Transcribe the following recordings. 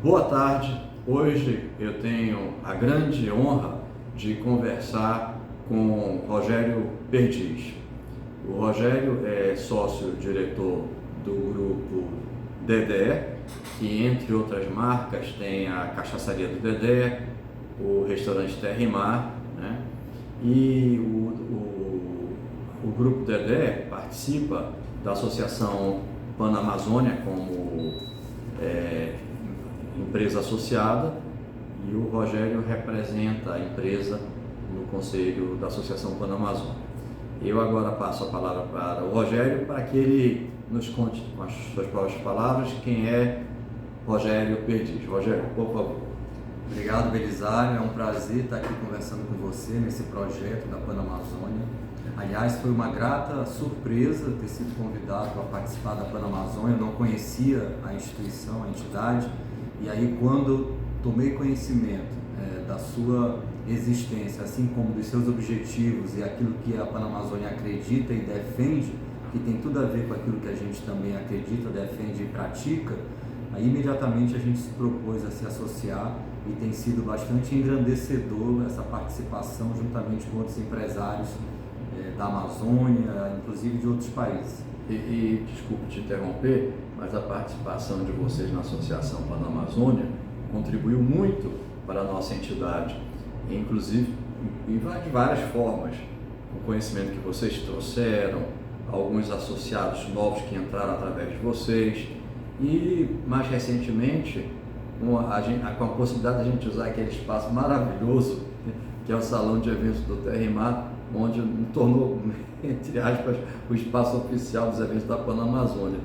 Boa tarde. Hoje eu tenho a grande honra de conversar com Rogério Perdiz. O Rogério é sócio-diretor do grupo Dedé, que entre outras marcas tem a Cachaçaria do Dedé, o restaurante Terra e Mar, né? E o grupo Dedé participa da Associação Panamazônia como empresa associada, e o Rogério representa a empresa no Conselho da Associação Panamazônia. Eu agora passo a palavra para o Rogério para que ele nos conte com as suas próprias palavras quem é Rogério Perdiz. Rogério, por favor. Obrigado, Belisário. É um prazer estar aqui conversando com você nesse projeto da Panamazônia. Aliás, foi uma grata surpresa ter sido convidado para participar da Panamazônia. Eu não conhecia a instituição, a entidade, e aí quando tomei conhecimento da sua existência, assim como dos seus objetivos e aquilo que a Panamazônia acredita e defende, que tem tudo a ver com aquilo que a gente também acredita, defende e pratica, aí imediatamente a gente se propôs a se associar, e tem sido bastante engrandecedor essa participação juntamente com outros empresários da Amazônia, inclusive de outros países. E desculpe te interromper, mas a participação de vocês na Associação Panamazônia contribuiu muito para a nossa entidade, inclusive de várias formas, o conhecimento que vocês trouxeram, alguns associados novos que entraram através de vocês, e mais recentemente com a possibilidade de a gente usar aquele espaço maravilhoso que é o Salão de Eventos do Terra e Mar, onde tornou, entre aspas, o espaço oficial dos eventos da Panamazônia.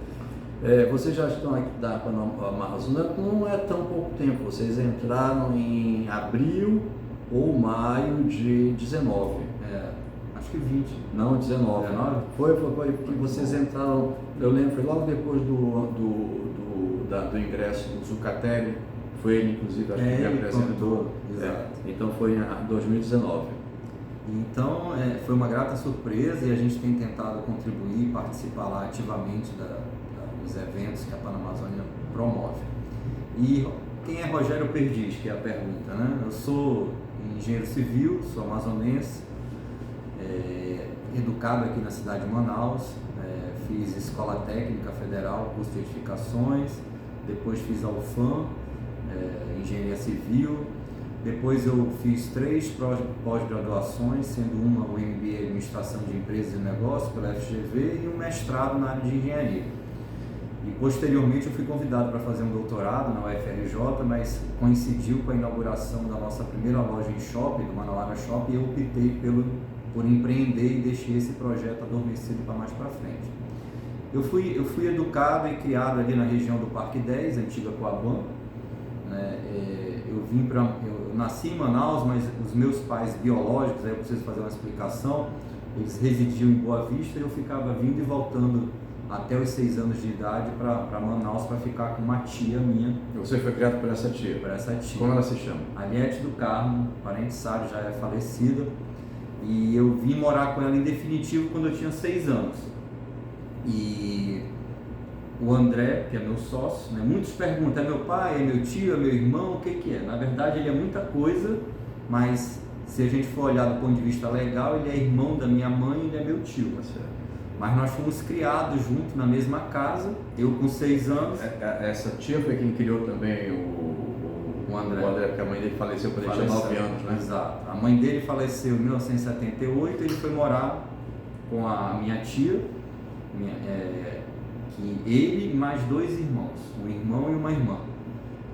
Vocês já estão aqui da Panamazônia, não é tão pouco tempo, vocês entraram em abril ou maio de 19. Acho que 20. Não, 19. 19? Foi que vocês entraram, eu lembro, foi logo depois do ingresso do Zucatelli, foi ele inclusive acho que me apresentou. Então foi em 2019. Então foi uma grata surpresa, e a gente tem tentado contribuir e participar lá ativamente dos eventos que a Panamazônia promove. E quem é Rogério Perdiz, que é a pergunta, né? Eu sou engenheiro civil, sou amazonense, educado aqui na cidade de Manaus, fiz Escola Técnica Federal, curso de edificações, depois fiz a UFAM, Engenharia Civil, depois eu fiz 3 pós-graduações, sendo uma o MBA em Administração de Empresas e Negócios pela FGV e um mestrado na área de Engenharia. E posteriormente eu fui convidado para fazer um doutorado na UFRJ, mas coincidiu com a inauguração da nossa primeira loja em shopping, do Manauara Shopping, e eu optei por empreender e deixei esse projeto adormecido para mais para frente. Eu fui educado e criado ali na região do Parque 10, antiga Coaban, né? Eu nasci em Manaus, mas os meus pais biológicos, aí eu preciso fazer uma explicação, eles residiam em Boa Vista, e eu ficava vindo e voltando até os 6 anos de idade para Manaus para ficar com uma tia minha. Você foi criado por essa tia? Por essa tia. Como ela se chama? Aliete do Carmo, parente sabe, já é falecida, e eu vim morar com ela em definitivo quando eu tinha 6 anos. E o André, que é meu sócio, né? Muitos perguntam, é meu pai, é meu tio, é meu irmão, o que é? Na verdade ele é muita coisa, mas se a gente for olhar do ponto de vista legal, ele é irmão da minha mãe e ele é meu tio. Mas nós fomos criados juntos na mesma casa, eu com 6 anos. Essa tia foi quem criou também o André, porque a mãe dele faleceu quando ele tinha 9 anos, né? Exato. A mãe dele faleceu em 1978, ele foi morar com a minha tia, que ele e mais 2 irmãos, um irmão e uma irmã.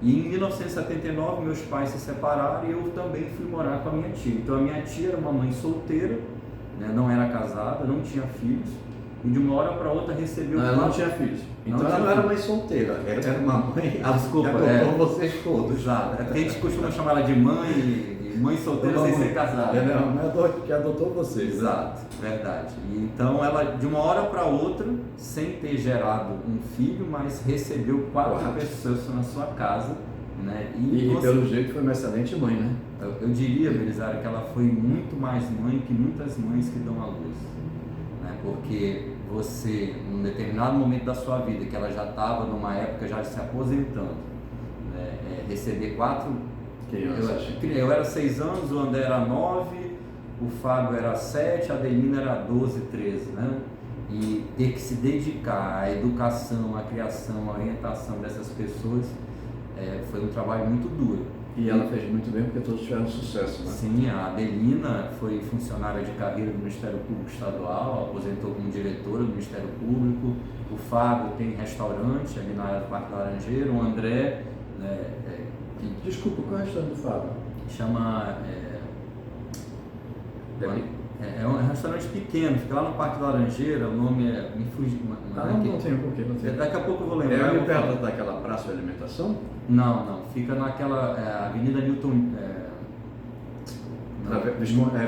E em 1979 meus pais se separaram e eu também fui morar com a minha tia. Então a minha tia era uma mãe solteira, né, não era casada, não tinha filhos, e de uma hora para outra recebeu... Ela não tinha filhos. Então ela não era mãe solteira, ela era uma mãe... Desculpa, vocês todos. Exato. A gente costuma chamar ela de mãe solteira sem ser casada. Ela é uma mãe que adotou vocês. Exato, verdade. E então ela, de uma hora para outra, sem ter gerado um filho, mas recebeu 4 pessoas na sua casa, né? E pelo jeito foi uma excelente mãe, né? Eu diria, Belisário, que ela foi muito mais mãe que muitas mães que dão à luz, né? Porque você, num determinado momento da sua vida, que ela já estava numa época já se aposentando, receber 4 crianças. Eu era 6 anos, o André era 9, o Fábio era 7, a Adelina era 12, 13, né? E ter que se dedicar à educação, à criação, à orientação dessas pessoas foi um trabalho muito duro. E ela fez muito bem porque todos tiveram sucesso, né? Sim, a Adelina foi funcionária de carreira do Ministério Público Estadual, aposentou como diretora do Ministério Público. O Fábio tem restaurante ali na área do Parque Laranjeira. O André... Desculpa, qual é o restaurante do Fábio? Chama... É um restaurante pequeno, fica lá no Parque Laranjeira, o nome é... Me fugiu... Não tem porquê, não tem. Daqui a pouco eu vou lembrar. É ali perto daquela praça de alimentação? Não, fica naquela Avenida Newton...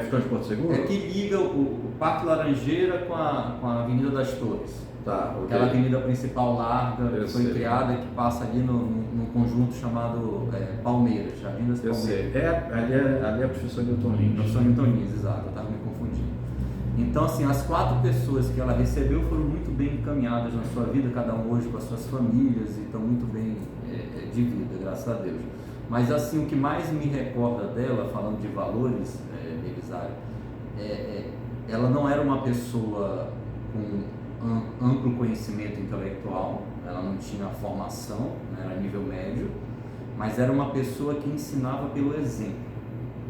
Ficou de Porto Seguro? É que liga o Parque Laranjeira com a Avenida das Torres. Tá, okay. Aquela avenida principal larga que foi criada, que passa ali num conjunto chamado Palmeiras, Jardim das Palmeiras. Ali é a professora Newton Lins. Professor Newton Lins, exato, eu estava me confundindo. Então, assim, as 4 pessoas que ela recebeu foram muito bem encaminhadas na sua vida, cada um hoje com as suas famílias, e estão muito bem de vida, graças a Deus. Mas, assim, o que mais me recorda dela, falando de valores, Belisário, ela não era uma pessoa com amplo conhecimento intelectual, ela não tinha formação, né, era nível médio, mas era uma pessoa que ensinava pelo exemplo,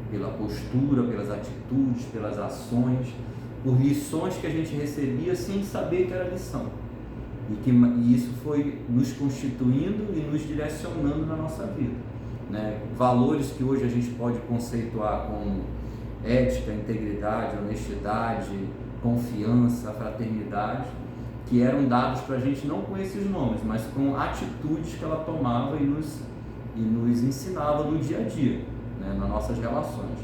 pela postura, pelas atitudes, pelas ações, por lições que a gente recebia sem saber que era lição. E isso foi nos constituindo e nos direcionando na nossa vida, né? Valores que hoje a gente pode conceituar como ética, integridade, honestidade, confiança, fraternidade, que eram dados para a gente não com esses nomes, mas com atitudes que ela tomava e nos ensinava no dia a dia, né, nas nossas relações.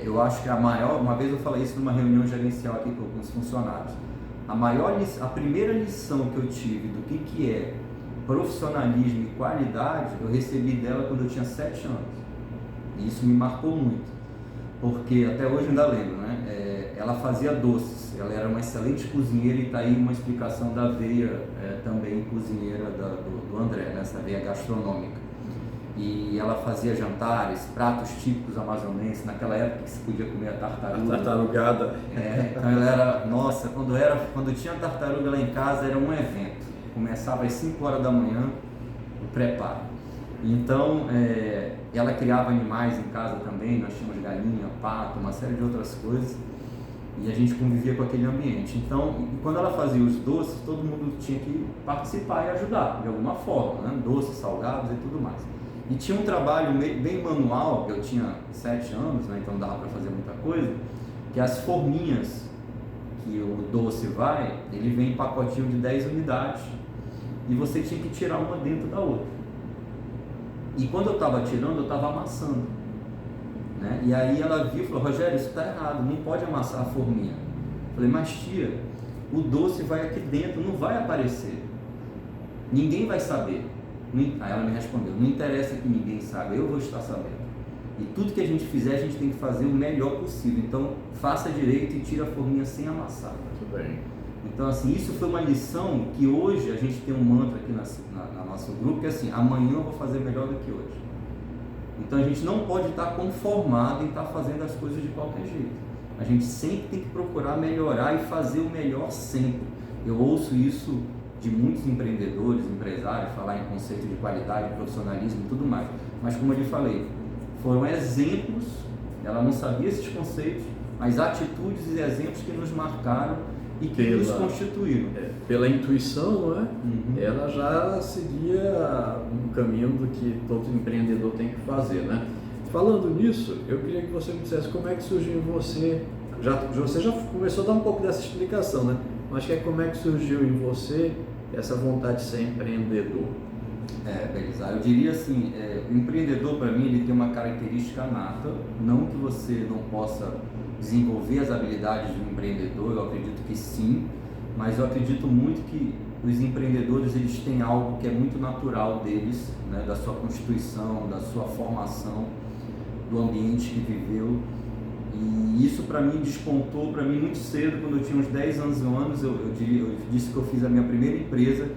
Eu acho que uma vez eu falei isso numa reunião gerencial aqui com os funcionários, a primeira lição que eu tive do que é profissionalismo e qualidade, eu recebi dela quando eu tinha 7 anos, e isso me marcou muito, porque até hoje eu ainda lembro, né? Ela fazia doces, ela era uma excelente cozinheira, e está aí uma explicação da veia também cozinheira do André, né? Essa veia gastronômica. E ela fazia jantares, pratos típicos amazonenses, naquela época que se podia comer a tartaruga. A tartarugada. Então ela era, nossa, quando tinha tartaruga lá em casa era um evento. Começava às 5 horas da manhã o preparo. Então, ela criava animais em casa também, nós tínhamos galinha, pato, uma série de outras coisas, e a gente convivia com aquele ambiente. Então, quando ela fazia os doces, todo mundo tinha que participar e ajudar, de alguma forma, né? Doces, salgados e tudo mais. E tinha um trabalho bem manual, eu tinha 7 anos, né? Então dava para fazer muita coisa, que as forminhas que o doce ele vem em pacotinho de 10 unidades, e você tinha que tirar uma dentro da outra. E quando eu estava tirando, eu estava amassando, né? E aí ela viu e falou: Rogério, isso está errado, não pode amassar a forminha. Eu falei: mas tia, o doce vai aqui dentro, não vai aparecer, ninguém vai saber. Aí ela me respondeu: não interessa que ninguém saiba, eu vou estar sabendo. E tudo que a gente fizer, a gente tem que fazer o melhor possível. Então faça direito e tira a forminha sem amassar. Muito bem. Então, assim, isso foi uma lição que hoje a gente tem um mantra aqui na nosso grupo, que é assim: amanhã eu vou fazer melhor do que hoje. Então a gente não pode estar conformado em estar fazendo as coisas de qualquer jeito. A gente sempre tem que procurar melhorar e fazer o melhor sempre. Eu ouço isso de muitos empreendedores, empresários, falar em conceito de qualidade, profissionalismo e tudo mais. Mas como eu lhe falei, foram exemplos, ela não sabia esses conceitos, mas atitudes e exemplos que nos marcaram e que nos constituíram. Pela intuição, não é? Uhum. Ela já seguia um caminho do que todo empreendedor tem que fazer, né? Falando nisso, eu queria que você me dissesse como é que surgiu em você, você já começou a dar um pouco dessa explicação, né? Mas como é que surgiu em você essa vontade de ser empreendedor? Belisário, eu diria assim, o empreendedor, para mim, ele tem uma característica nata, não que você não possa desenvolver as habilidades de um empreendedor, eu acredito que sim, mas eu acredito muito que os empreendedores, eles têm algo que é muito natural deles, né, da sua constituição, da sua formação, do ambiente que viveu, e isso para mim despontou para mim muito cedo. Quando eu tinha uns 10, 11 anos, eu disse que eu fiz a minha primeira empresa,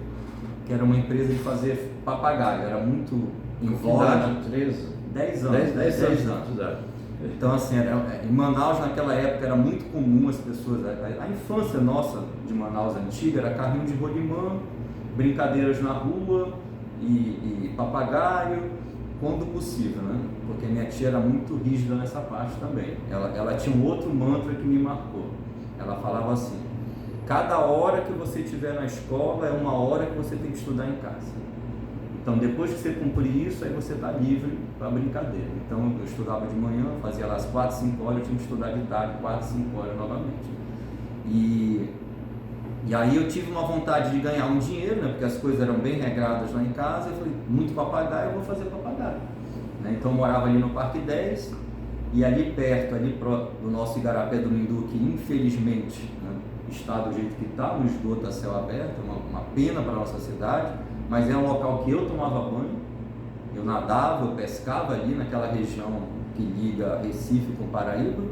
que era uma empresa de fazer papagaio, era muito em voga. 13? 10 anos. 10 anos. Então, assim, em Manaus, naquela época, era muito comum as pessoas... A infância nossa de Manaus antiga era carrinho de rolimã, brincadeiras na rua e papagaio, quando possível, né? Porque minha tia era muito rígida nessa parte também. Ela tinha um outro mantra que me marcou. Ela falava assim: cada hora que você estiver na escola é uma hora que você tem que estudar em casa. Então, depois que você cumprir isso, aí você está livre para brincadeira. Então, eu estudava de manhã, fazia lá as 4, 5 horas, eu tinha que estudar de tarde, 4, 5 horas novamente. E aí eu tive uma vontade de ganhar um dinheiro, né, porque as coisas eram bem regradas lá em casa. Eu falei, muito papagaio, eu vou fazer papagaio. Né? Então, eu morava ali no Parque 10, e ali perto, ali do nosso Igarapé do Mindu, que infelizmente, né, está do jeito que está, no esgoto a céu aberto, uma pena para a nossa cidade. Mas é um local que eu tomava banho, eu nadava, eu pescava ali naquela região que liga Recife com Paraíba,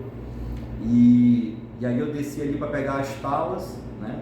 e aí eu descia ali para pegar as talas, né,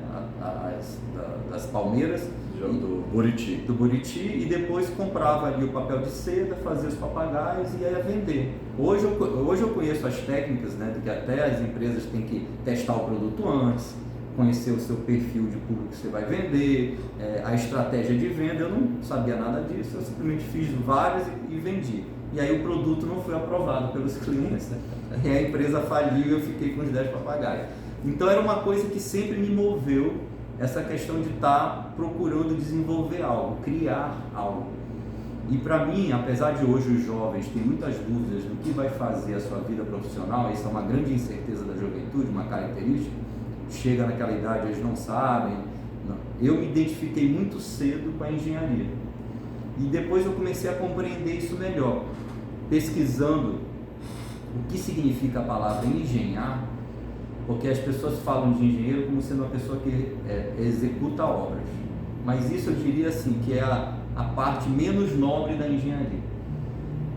das palmeiras, do Buriti, e depois comprava ali o papel de seda, fazia os papagaios e ia vender. Hoje eu conheço as técnicas, né, de que até as empresas têm que testar o produto antes, conhecer o seu perfil de público que você vai vender, a estratégia de venda. Eu não sabia nada disso, eu simplesmente fiz várias e vendi. E aí o produto não foi aprovado pelos clientes, né? E a empresa faliu e eu fiquei com os 10 papagaios. Então era uma coisa que sempre me moveu, essa questão de estar procurando desenvolver algo, criar algo. E para mim, apesar de hoje os jovens têm muitas dúvidas do que vai fazer a sua vida profissional, isso é uma grande incerteza da juventude, uma característica, chega naquela idade, eles não sabem. Não. Eu me identifiquei muito cedo com a engenharia. E depois eu comecei a compreender isso melhor, pesquisando o que significa a palavra engenhar, porque as pessoas falam de engenheiro como sendo uma pessoa que executa obras. Mas isso eu diria assim, que é a parte menos nobre da engenharia.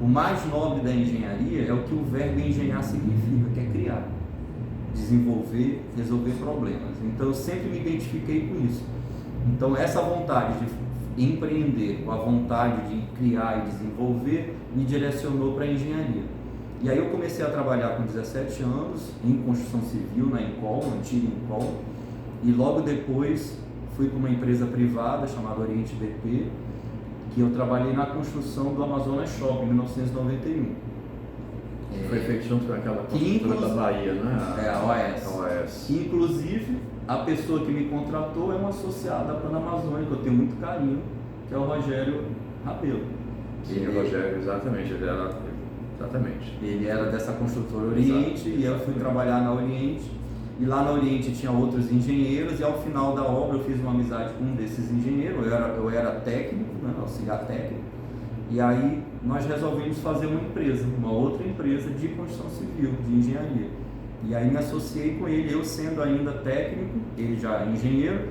O mais nobre da engenharia é o que o verbo engenhar significa, que é criar, desenvolver, resolver problemas. Então eu sempre me identifiquei com isso. Então essa vontade de empreender, com a vontade de criar e desenvolver, me direcionou para a engenharia. E aí eu comecei a trabalhar com 17 anos em construção civil na Encol, antiga Encol, e logo depois fui para uma empresa privada chamada Oriente BP, que eu trabalhei na construção do Amazonas Shopping em 1991. Foi feito junto com aquela construtora da Bahia, né? A OAS. Inclusive, a pessoa que me contratou é um associado da Panamazônia, que eu tenho muito carinho, que é o Rogério Rabelo. Sim, o Rogério, exatamente. Ele era dessa construtora Oriente. Exato. E eu fui trabalhar na Oriente. E lá na Oriente tinha outros engenheiros, e ao final da obra eu fiz uma amizade com um desses engenheiros. Eu era técnico, né, auxiliar técnico. E aí nós resolvemos fazer uma outra empresa de construção civil, de engenharia. E aí me associei com ele, eu sendo ainda técnico, ele já engenheiro,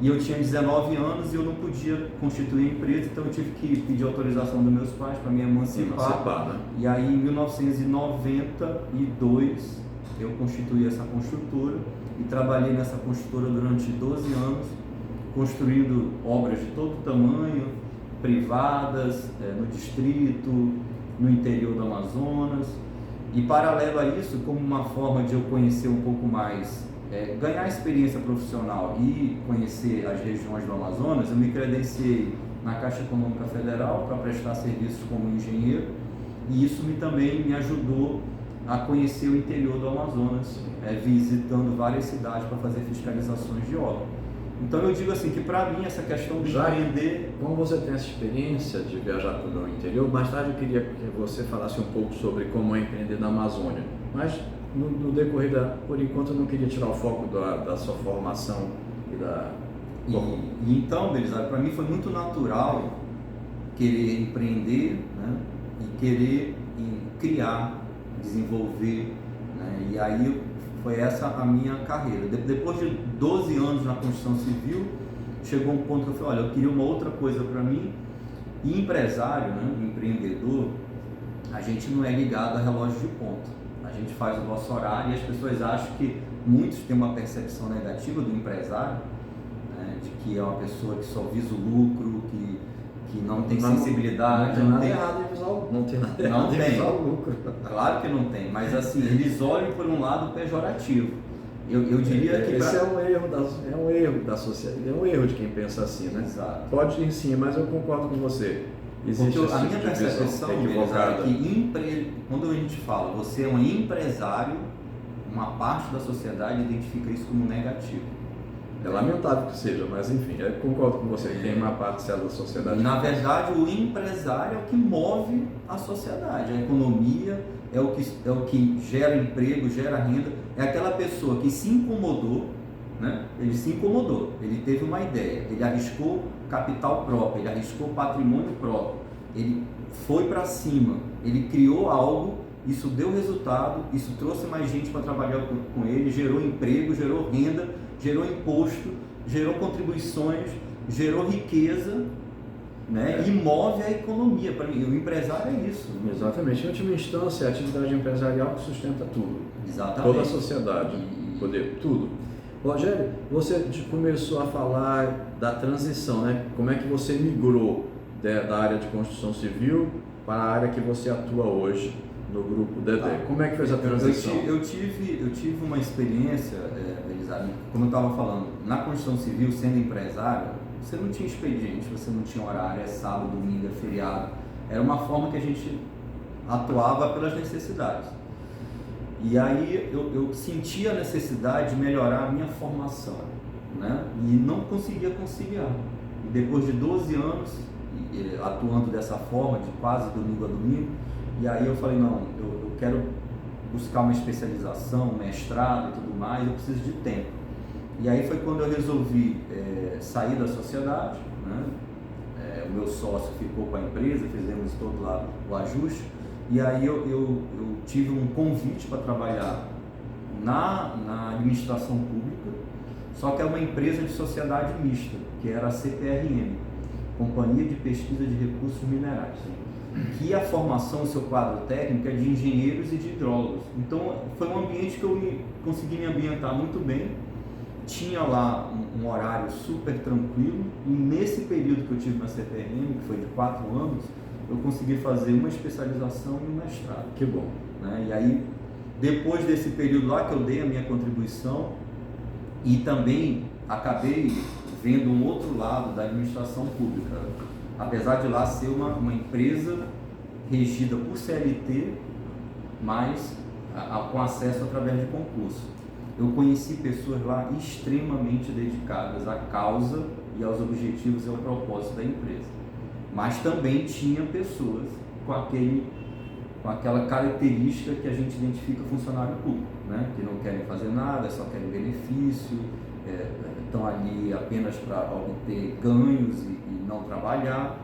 e eu tinha 19 anos e eu não podia constituir empresa, então eu tive que pedir autorização dos meus pais para me emancipar. Né? E aí em 1992 eu constituí essa construtora e trabalhei nessa construtora durante 12 anos, construindo obras de todo tamanho, privadas, no distrito, no interior do Amazonas. E paralelo a isso, como uma forma de eu conhecer um pouco mais, ganhar experiência profissional e conhecer as regiões do Amazonas, eu me credenciei na Caixa Econômica Federal para prestar serviços como engenheiro, e isso também me ajudou a conhecer o interior do Amazonas, visitando várias cidades para fazer fiscalizações de obra. Então eu digo assim, que para mim essa questão de empreender... Como você tem essa experiência de viajar pelo interior, mais tarde eu queria que você falasse um pouco sobre como é empreender na Amazônia, mas no decorrer por enquanto eu não queria tirar o foco da sua formação e da... E então, Belisário, para mim foi muito natural querer empreender, né, e querer criar, desenvolver, né, e aí foi essa a minha carreira. Depois de 12 anos na construção civil, chegou um ponto que eu falei, olha, eu queria uma outra coisa para mim. E empresário, né, empreendedor, a gente não é ligado a relógio de ponto. A gente faz o nosso horário e as pessoas acham que muitos têm uma percepção negativa do empresário, né, de que é uma pessoa que só visa o lucro, que não tem sensibilidade. Não tem nada errado em visar o lucro. Não tem nada errado em visar o lucro. Claro que não tem, mas assim, eles olham por um lado pejorativo. Eu diria que... Esse é um erro da sociedade, é um erro de quem pensa assim, né? Exato. Pode ir sim, mas eu concordo com você. Existe porque a esse minha tipo de percepção equivocada. é que quando a gente fala, você é um empresário, uma parte da sociedade identifica isso como negativo. É lamentável que seja, mas enfim, eu concordo com você, tem uma parcela da sociedade. Na verdade, o empresário é o que move a sociedade, a economia, é o que gera emprego, gera renda, é aquela pessoa que se incomodou, né? Ele se incomodou, ele teve uma ideia, ele arriscou capital próprio, ele arriscou patrimônio próprio, ele foi para cima, ele criou algo, isso deu resultado, isso trouxe mais gente para trabalhar com ele, gerou emprego, gerou renda, gerou imposto, gerou contribuições, gerou riqueza, né? E move a economia. Para mim, o empresário é isso. Exatamente. Em última instância, é a atividade empresarial que sustenta tudo. Exatamente. Toda a sociedade, poder, tudo. Rogério, você começou a falar da transição, né? Como é que você migrou da área de construção civil para a área que você atua hoje no grupo Dedé? Como é que fez a transição? Eu tive uma experiência, Elisabeth, como eu estava falando, na construção civil, sendo empresário, você não tinha expediente, você não tinha horário, é sábado, domingo, é feriado. Era uma forma que a gente atuava pelas necessidades. E aí eu sentia a necessidade de melhorar a minha formação, né? E não conseguia conciliar. E depois de 12 anos atuando dessa forma, de quase domingo a domingo, e aí eu falei, não, eu quero buscar uma especialização, um mestrado e tudo mais, eu preciso de tempo. E aí foi quando eu resolvi sair da sociedade, né? O meu sócio ficou com a empresa, fizemos todo lá o ajuste, e aí eu tive um convite para trabalhar na administração pública, só que é uma empresa de sociedade mista, que era a CPRM, Companhia de Pesquisa de Recursos Minerais, que a formação, o seu quadro técnico é de engenheiros e de hidrólogos. Então foi um ambiente que eu consegui me ambientar muito bem, tinha lá um horário super tranquilo, e nesse período que eu tive na CPRM, que foi de 4 anos, eu consegui fazer uma especialização e um mestrado. Que bom. Né? E aí, depois desse período lá que eu dei a minha contribuição, e também acabei vendo um outro lado da administração pública, apesar de lá ser uma empresa regida por CLT, mas com acesso através de concurso. Eu conheci pessoas lá extremamente dedicadas à causa e aos objetivos e ao propósito da empresa, mas também tinha pessoas com aquela característica que a gente identifica funcionário público, né? Que não querem fazer nada, só querem benefício, estão ali apenas para obter ganhos e não trabalhar.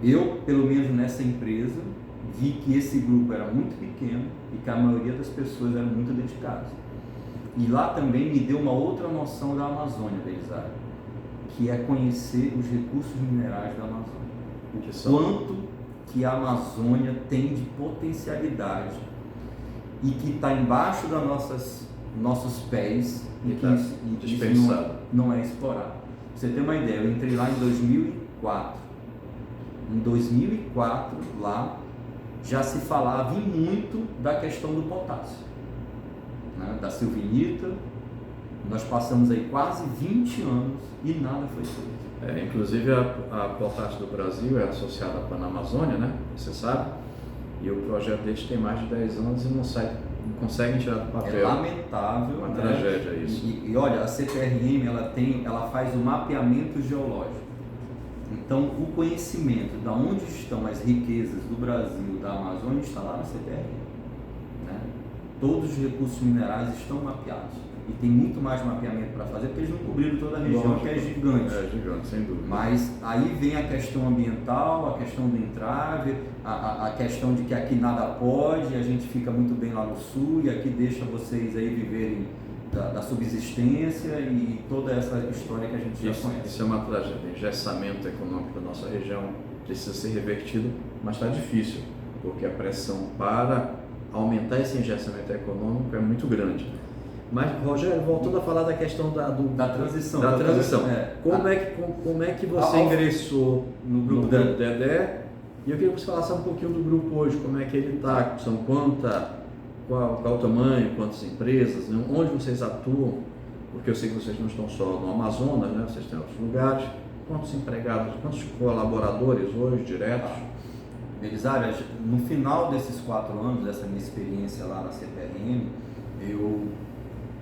Eu, pelo menos nessa empresa, vi que esse grupo era muito pequeno e que a maioria das pessoas eram muito dedicadas. E lá também me deu uma outra noção da Amazônia, Belisário, que é conhecer os recursos minerais da Amazônia. Quanto que a Amazônia tem de potencialidade e que está embaixo das nossos pés e que isso não é explorado. Pra você ter uma ideia, eu entrei lá em 2004. Em 2004, lá, já se falava muito da questão do potássio, né? Da silvinita. Nós passamos aí quase 20 anos e nada foi feito. Inclusive a Potássio do Brasil é associada à Panamazônia, né? Você sabe, e o projeto deles tem mais de 10 anos e não conseguem tirar do papel. É lamentável, uma né? tragédia isso. E olha, a CPRM ela faz o mapeamento geológico. Então, o conhecimento de onde estão as riquezas do Brasil, da Amazônia, está lá na CPRM, né? Todos os recursos minerais estão mapeados. E tem muito mais mapeamento para fazer, porque eles não cobriram toda a região, lógico, que é gigante. É gigante, sem dúvida. Mas aí vem a questão ambiental, a questão do entrave, a questão de que aqui nada pode, a gente fica muito bem lá no sul e aqui deixa vocês aí viverem da subsistência e toda essa história que a gente já conhece. Isso é uma tragédia. O engessamento econômico da nossa região precisa ser revertido, mas está difícil, porque a pressão para aumentar esse engessamento econômico é muito grande. Mas, Rogério, voltando a falar da questão da transição. Como é que você ingressou no grupo do Dedé? E eu queria que você falasse um pouquinho do grupo hoje, como é que ele está, qual o tamanho, quantas empresas, né? Onde vocês atuam, porque eu sei que vocês não estão só no Amazonas, né? Vocês têm outros lugares. Quantos empregados, quantos colaboradores hoje, diretos? Belisário, no final desses 4 anos, dessa minha experiência lá na CPRM,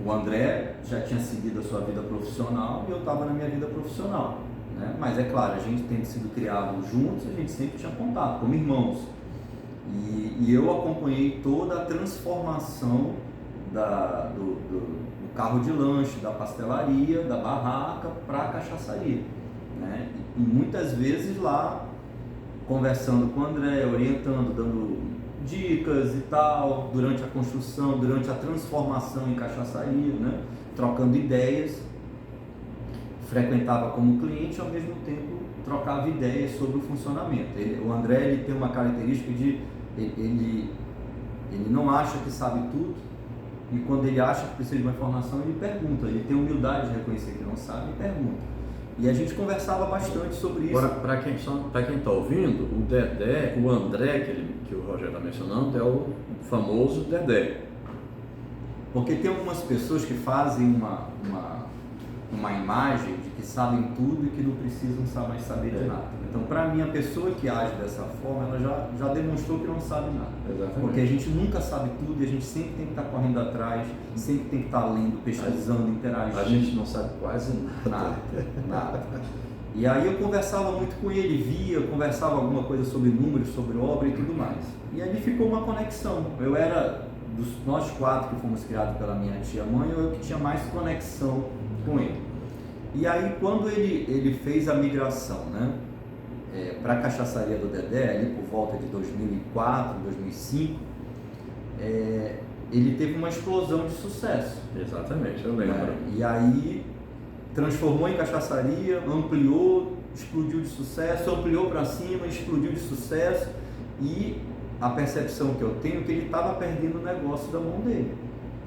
o André já tinha seguido a sua vida profissional e eu estava na minha vida profissional, né? Mas é claro, a gente tendo sido criado juntos, a gente sempre tinha contato, como irmãos. E eu acompanhei toda a transformação do carro de lanche, da pastelaria, da barraca para a cachaçaria, né? E muitas vezes lá, conversando com o André, orientando, dando dicas e tal, durante a construção, durante a transformação em cachaçaria, né? Trocando ideias, frequentava como cliente, ao mesmo tempo trocava ideias sobre o funcionamento. O André ele tem uma característica de ele não acha que sabe tudo, e quando ele acha que precisa de uma informação, ele pergunta, ele tem humildade de reconhecer que não sabe e pergunta. E a gente conversava bastante sobre isso. Agora, para quem está ouvindo, o Dedé, o André, que o Rogério está mencionando, é o famoso Dedé. Porque tem algumas pessoas que fazem uma imagem de que sabem tudo e que não precisam mais saber de nada. Então, para mim, a pessoa que age dessa forma, ela já demonstrou que não sabe nada. Exatamente. Porque a gente nunca sabe tudo e a gente sempre tem que estar correndo atrás, sempre tem que estar lendo, pesquisando, interagindo. A gente não sabe quase nada. E aí eu conversava muito com ele, conversava alguma coisa sobre números, sobre obra e tudo mais. E aí ficou uma conexão. Eu era, nós 4 que fomos criados pela minha tia-mãe, eu que tinha mais conexão com ele. E aí quando ele fez a migração, né, para a cachaçaria do Dedé, ali por volta de 2004, 2005, ele teve uma explosão de sucesso. Exatamente, eu lembro. E aí transformou em cachaçaria, ampliou, explodiu de sucesso, ampliou para cima, explodiu de sucesso, e a percepção que eu tenho é que ele estava perdendo o negócio da mão dele,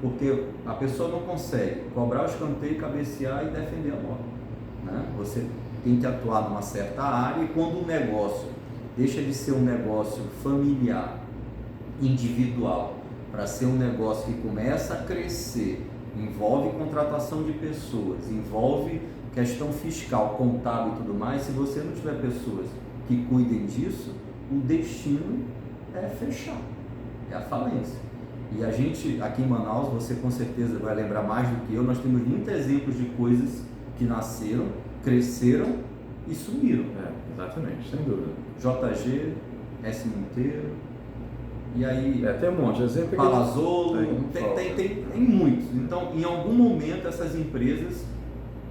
porque a pessoa não consegue cobrar o escanteio, cabecear e defender a bola, né? Você tem que atuar numa certa área, e quando o negócio deixa de ser um negócio familiar, individual, para ser um negócio que começa a crescer, envolve contratação de pessoas, envolve questão fiscal, contábil e tudo mais, se você não tiver pessoas que cuidem disso, o destino é fechar, é a falência. E a gente, aqui em Manaus, você com certeza vai lembrar mais do que eu, nós temos muitos exemplos de coisas que nasceram, cresceram e sumiram. Exatamente, sem dúvida. JG, S. Monteiro, e aí tem um monte de exemplo. Palazolo, tem muitos. Então, em algum momento, essas empresas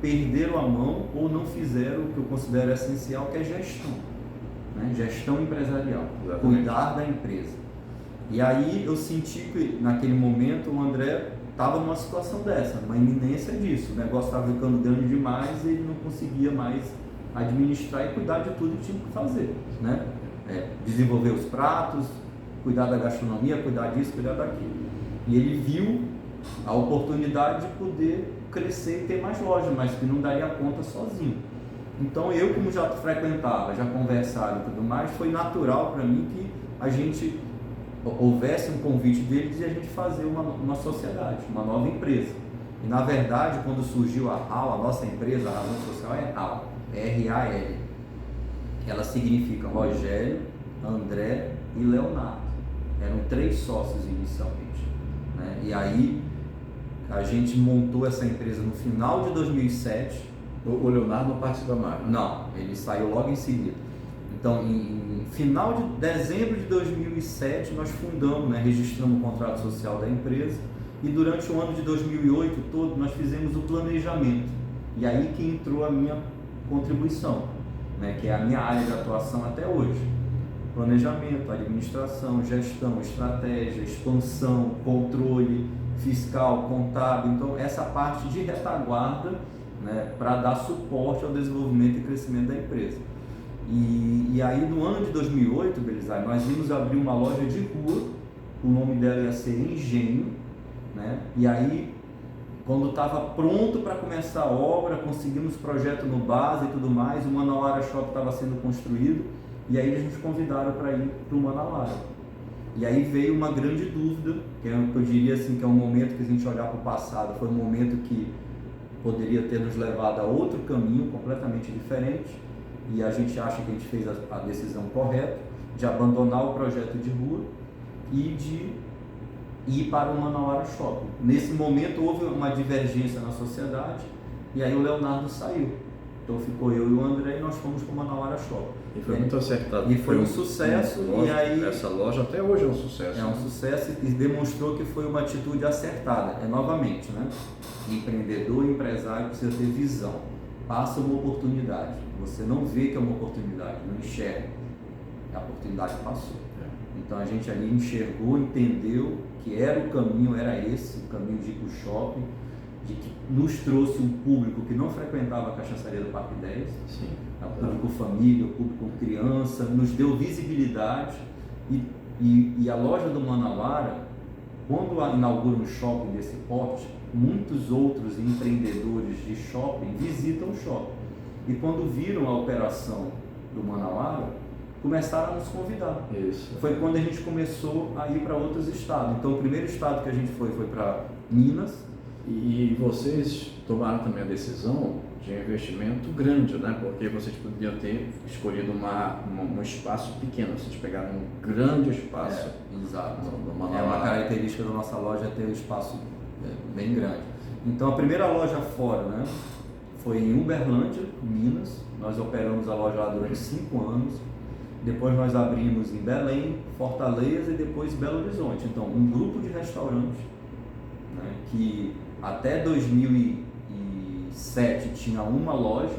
perderam a mão ou não fizeram o que eu considero essencial, que é gestão, né? Gestão empresarial. Exatamente. Cuidar da empresa. E aí eu senti que naquele momento o André estava numa situação dessa, uma iminência disso. O negócio estava ficando grande demais e ele não conseguia mais administrar e cuidar de tudo que tinha que fazer, né? Desenvolver os pratos, cuidar da gastronomia, cuidar disso, cuidar daquilo. E ele viu a oportunidade de poder crescer e ter mais lojas, mas que não daria conta sozinho. Então eu, como já frequentava, já conversava e tudo mais, foi natural para mim que a gente houvesse um convite dele de a gente fazer uma sociedade, uma nova empresa. E na verdade, quando surgiu a RAL, a nossa empresa, a razão social é RAL, R-A-L. Ela significa Rogério, André e Leonardo. Eram 3 sócios inicialmente, né? E aí a gente montou essa empresa no final de 2007. O Leonardo não participa mais? Não, ele saiu logo em seguida. Então, em final de dezembro de 2007, nós fundamos, né, registramos o contrato social da empresa, e durante o ano de 2008 todo nós fizemos o planejamento. E aí que entrou a minha contribuição, né, que é a minha área de atuação até hoje. Planejamento, administração, gestão, estratégia, expansão, controle fiscal, contábil. Então, essa parte de retaguarda, né, para dar suporte ao desenvolvimento e crescimento da empresa. E aí, no ano de 2008, Belisário, nós íamos abrir uma loja de rua, o nome dela ia ser Engenho, né? E aí quando estava pronto para começar a obra, conseguimos projeto no base e tudo mais, o Manauara Shopping estava sendo construído, e aí eles nos convidaram para ir para o Manauara. E aí veio uma grande dúvida, que eu diria assim, que é um momento que a gente olhar para o passado, foi um momento que poderia ter nos levado a outro caminho completamente diferente, e a gente acha que a gente fez a decisão correta de abandonar o projeto de rua e de ir para o Manauara Shopping. Nesse momento houve uma divergência na sociedade e aí o Leonardo saiu. Então ficou eu e o André e nós fomos para o Manauara Shopping. E foi muito acertado. E foi um sucesso. Loja, e aí, essa loja até hoje é um sucesso. É um sucesso e demonstrou que foi uma atitude acertada. É novamente, né? Empreendedor e empresário precisa ter visão. Passa uma oportunidade. Você não vê que é uma oportunidade, não enxerga. A oportunidade passou. Então a gente ali enxergou, entendeu que era o caminho, era esse, o caminho de ir para o shopping, de que nos trouxe um público que não frequentava a cachaçaria do Parque 10, Sim. O público família, o público criança, nos deu visibilidade e a loja do Manauara, quando inaugura um shopping desse porte, muitos outros empreendedores de shopping visitam o shopping. E quando viram a operação do Manauara, começaram a nos convidar. Isso. Foi quando a gente começou a ir para outros estados. Então o primeiro estado que a gente foi para Minas. E vocês tomaram também a decisão de um investimento grande, né? Porque vocês poderiam ter escolhido um espaço pequeno, vocês pegaram um grande espaço. Exato. É uma característica da nossa loja ter um espaço bem grande. Então a primeira loja fora, né, foi em Uberlândia, Minas. Nós operamos a loja lá durante 5 anos. Depois nós abrimos em Belém, Fortaleza e depois Belo Horizonte. Então um grupo de restaurantes, né, que até 2007 tinha uma loja,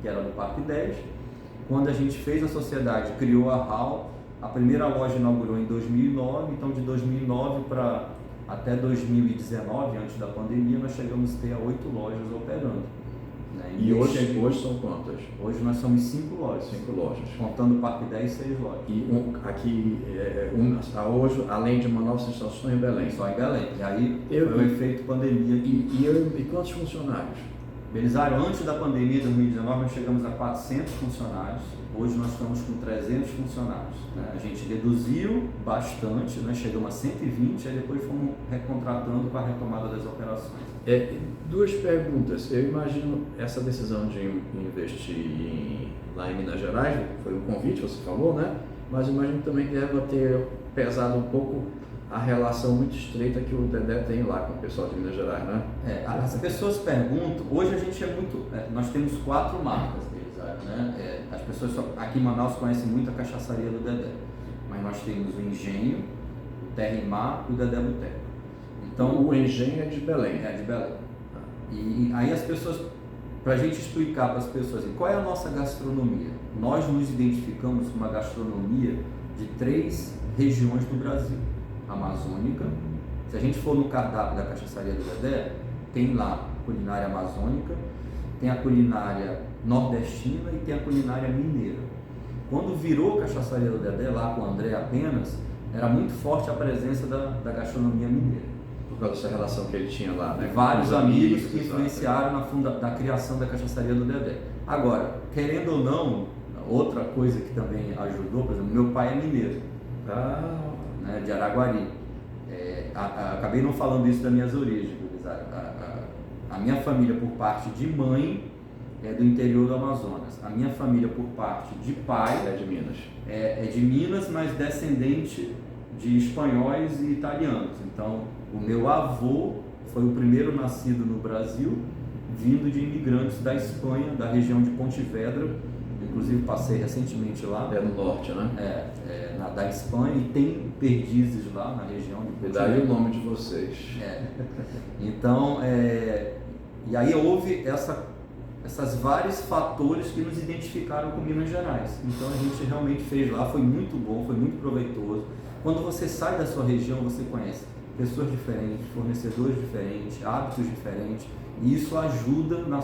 que era do Parque 10. Quando a gente fez a sociedade, criou a HAL, a primeira loja inaugurou em 2009, então de 2009 para até 2019, antes da pandemia, nós chegamos a ter 8 lojas operando. Né? E hoje são quantas? Hoje nós somos 5 lojas. 5 lojas. Contando o Parque 10, 6 lojas. E hoje, além de Manaus, vocês estão em Belém? Só em Belém. E aí foi o efeito pandemia. E quantos funcionários? Belisário, antes da pandemia de 2019, nós chegamos a 400 funcionários. Hoje nós estamos com 300 funcionários. Né? A gente reduziu bastante, né? Chegamos a 120, aí depois fomos recontratando com a retomada das operações. 2 perguntas. Eu imagino essa decisão de investir lá em Minas Gerais, foi um convite, você falou, né? Mas imagino também que deve ter pesado um pouco a relação muito estreita que o Dedé tem lá com o pessoal de Minas Gerais, né? As pessoas perguntam, hoje a gente nós temos 4 marcas deles, né? As pessoas aqui em Manaus conhecem muito a cachaçaria do Dedé, mas nós temos o Engenho, o Terra e Mar e o Dedé Boteco. Então o Engenho é de Belém. É de Belém. E aí as pessoas, para a gente explicar para as pessoas qual é a nossa gastronomia, nós nos identificamos com uma gastronomia de 3 regiões do Brasil. Amazônica, se a gente for no cardápio da cachaçaria do Dedé, tem lá a culinária amazônica, tem a culinária nordestina e tem a culinária mineira. Quando virou a cachaçaria do Dedé, lá com o André apenas, era muito forte a presença da gastronomia mineira. Por causa dessa relação que ele tinha lá, né? Vários amigos que influenciaram na criação da cachaçaria do Dedé. Agora, querendo ou não, outra coisa que também ajudou, por exemplo, meu pai é mineiro. Né, de Araguari. Acabei não falando isso das minhas origens, a minha família por parte de mãe é do interior do Amazonas. A minha família por parte de pai é de Minas. É de Minas, mas descendente de espanhóis e italianos. Então, o meu avô foi o primeiro nascido no Brasil, vindo de imigrantes da Espanha, da região de Pontevedra. Inclusive passei recentemente lá. É no norte, né? Da Espanha, e tem perdizes lá na região de Pontevedra. E daí o nome de vocês. Então, e aí houve essas vários fatores que nos identificaram com Minas Gerais. Então a gente realmente fez lá, foi muito bom, foi muito proveitoso. Quando você sai da sua região, você conhece pessoas diferentes, fornecedores diferentes, hábitos diferentes, e isso ajuda na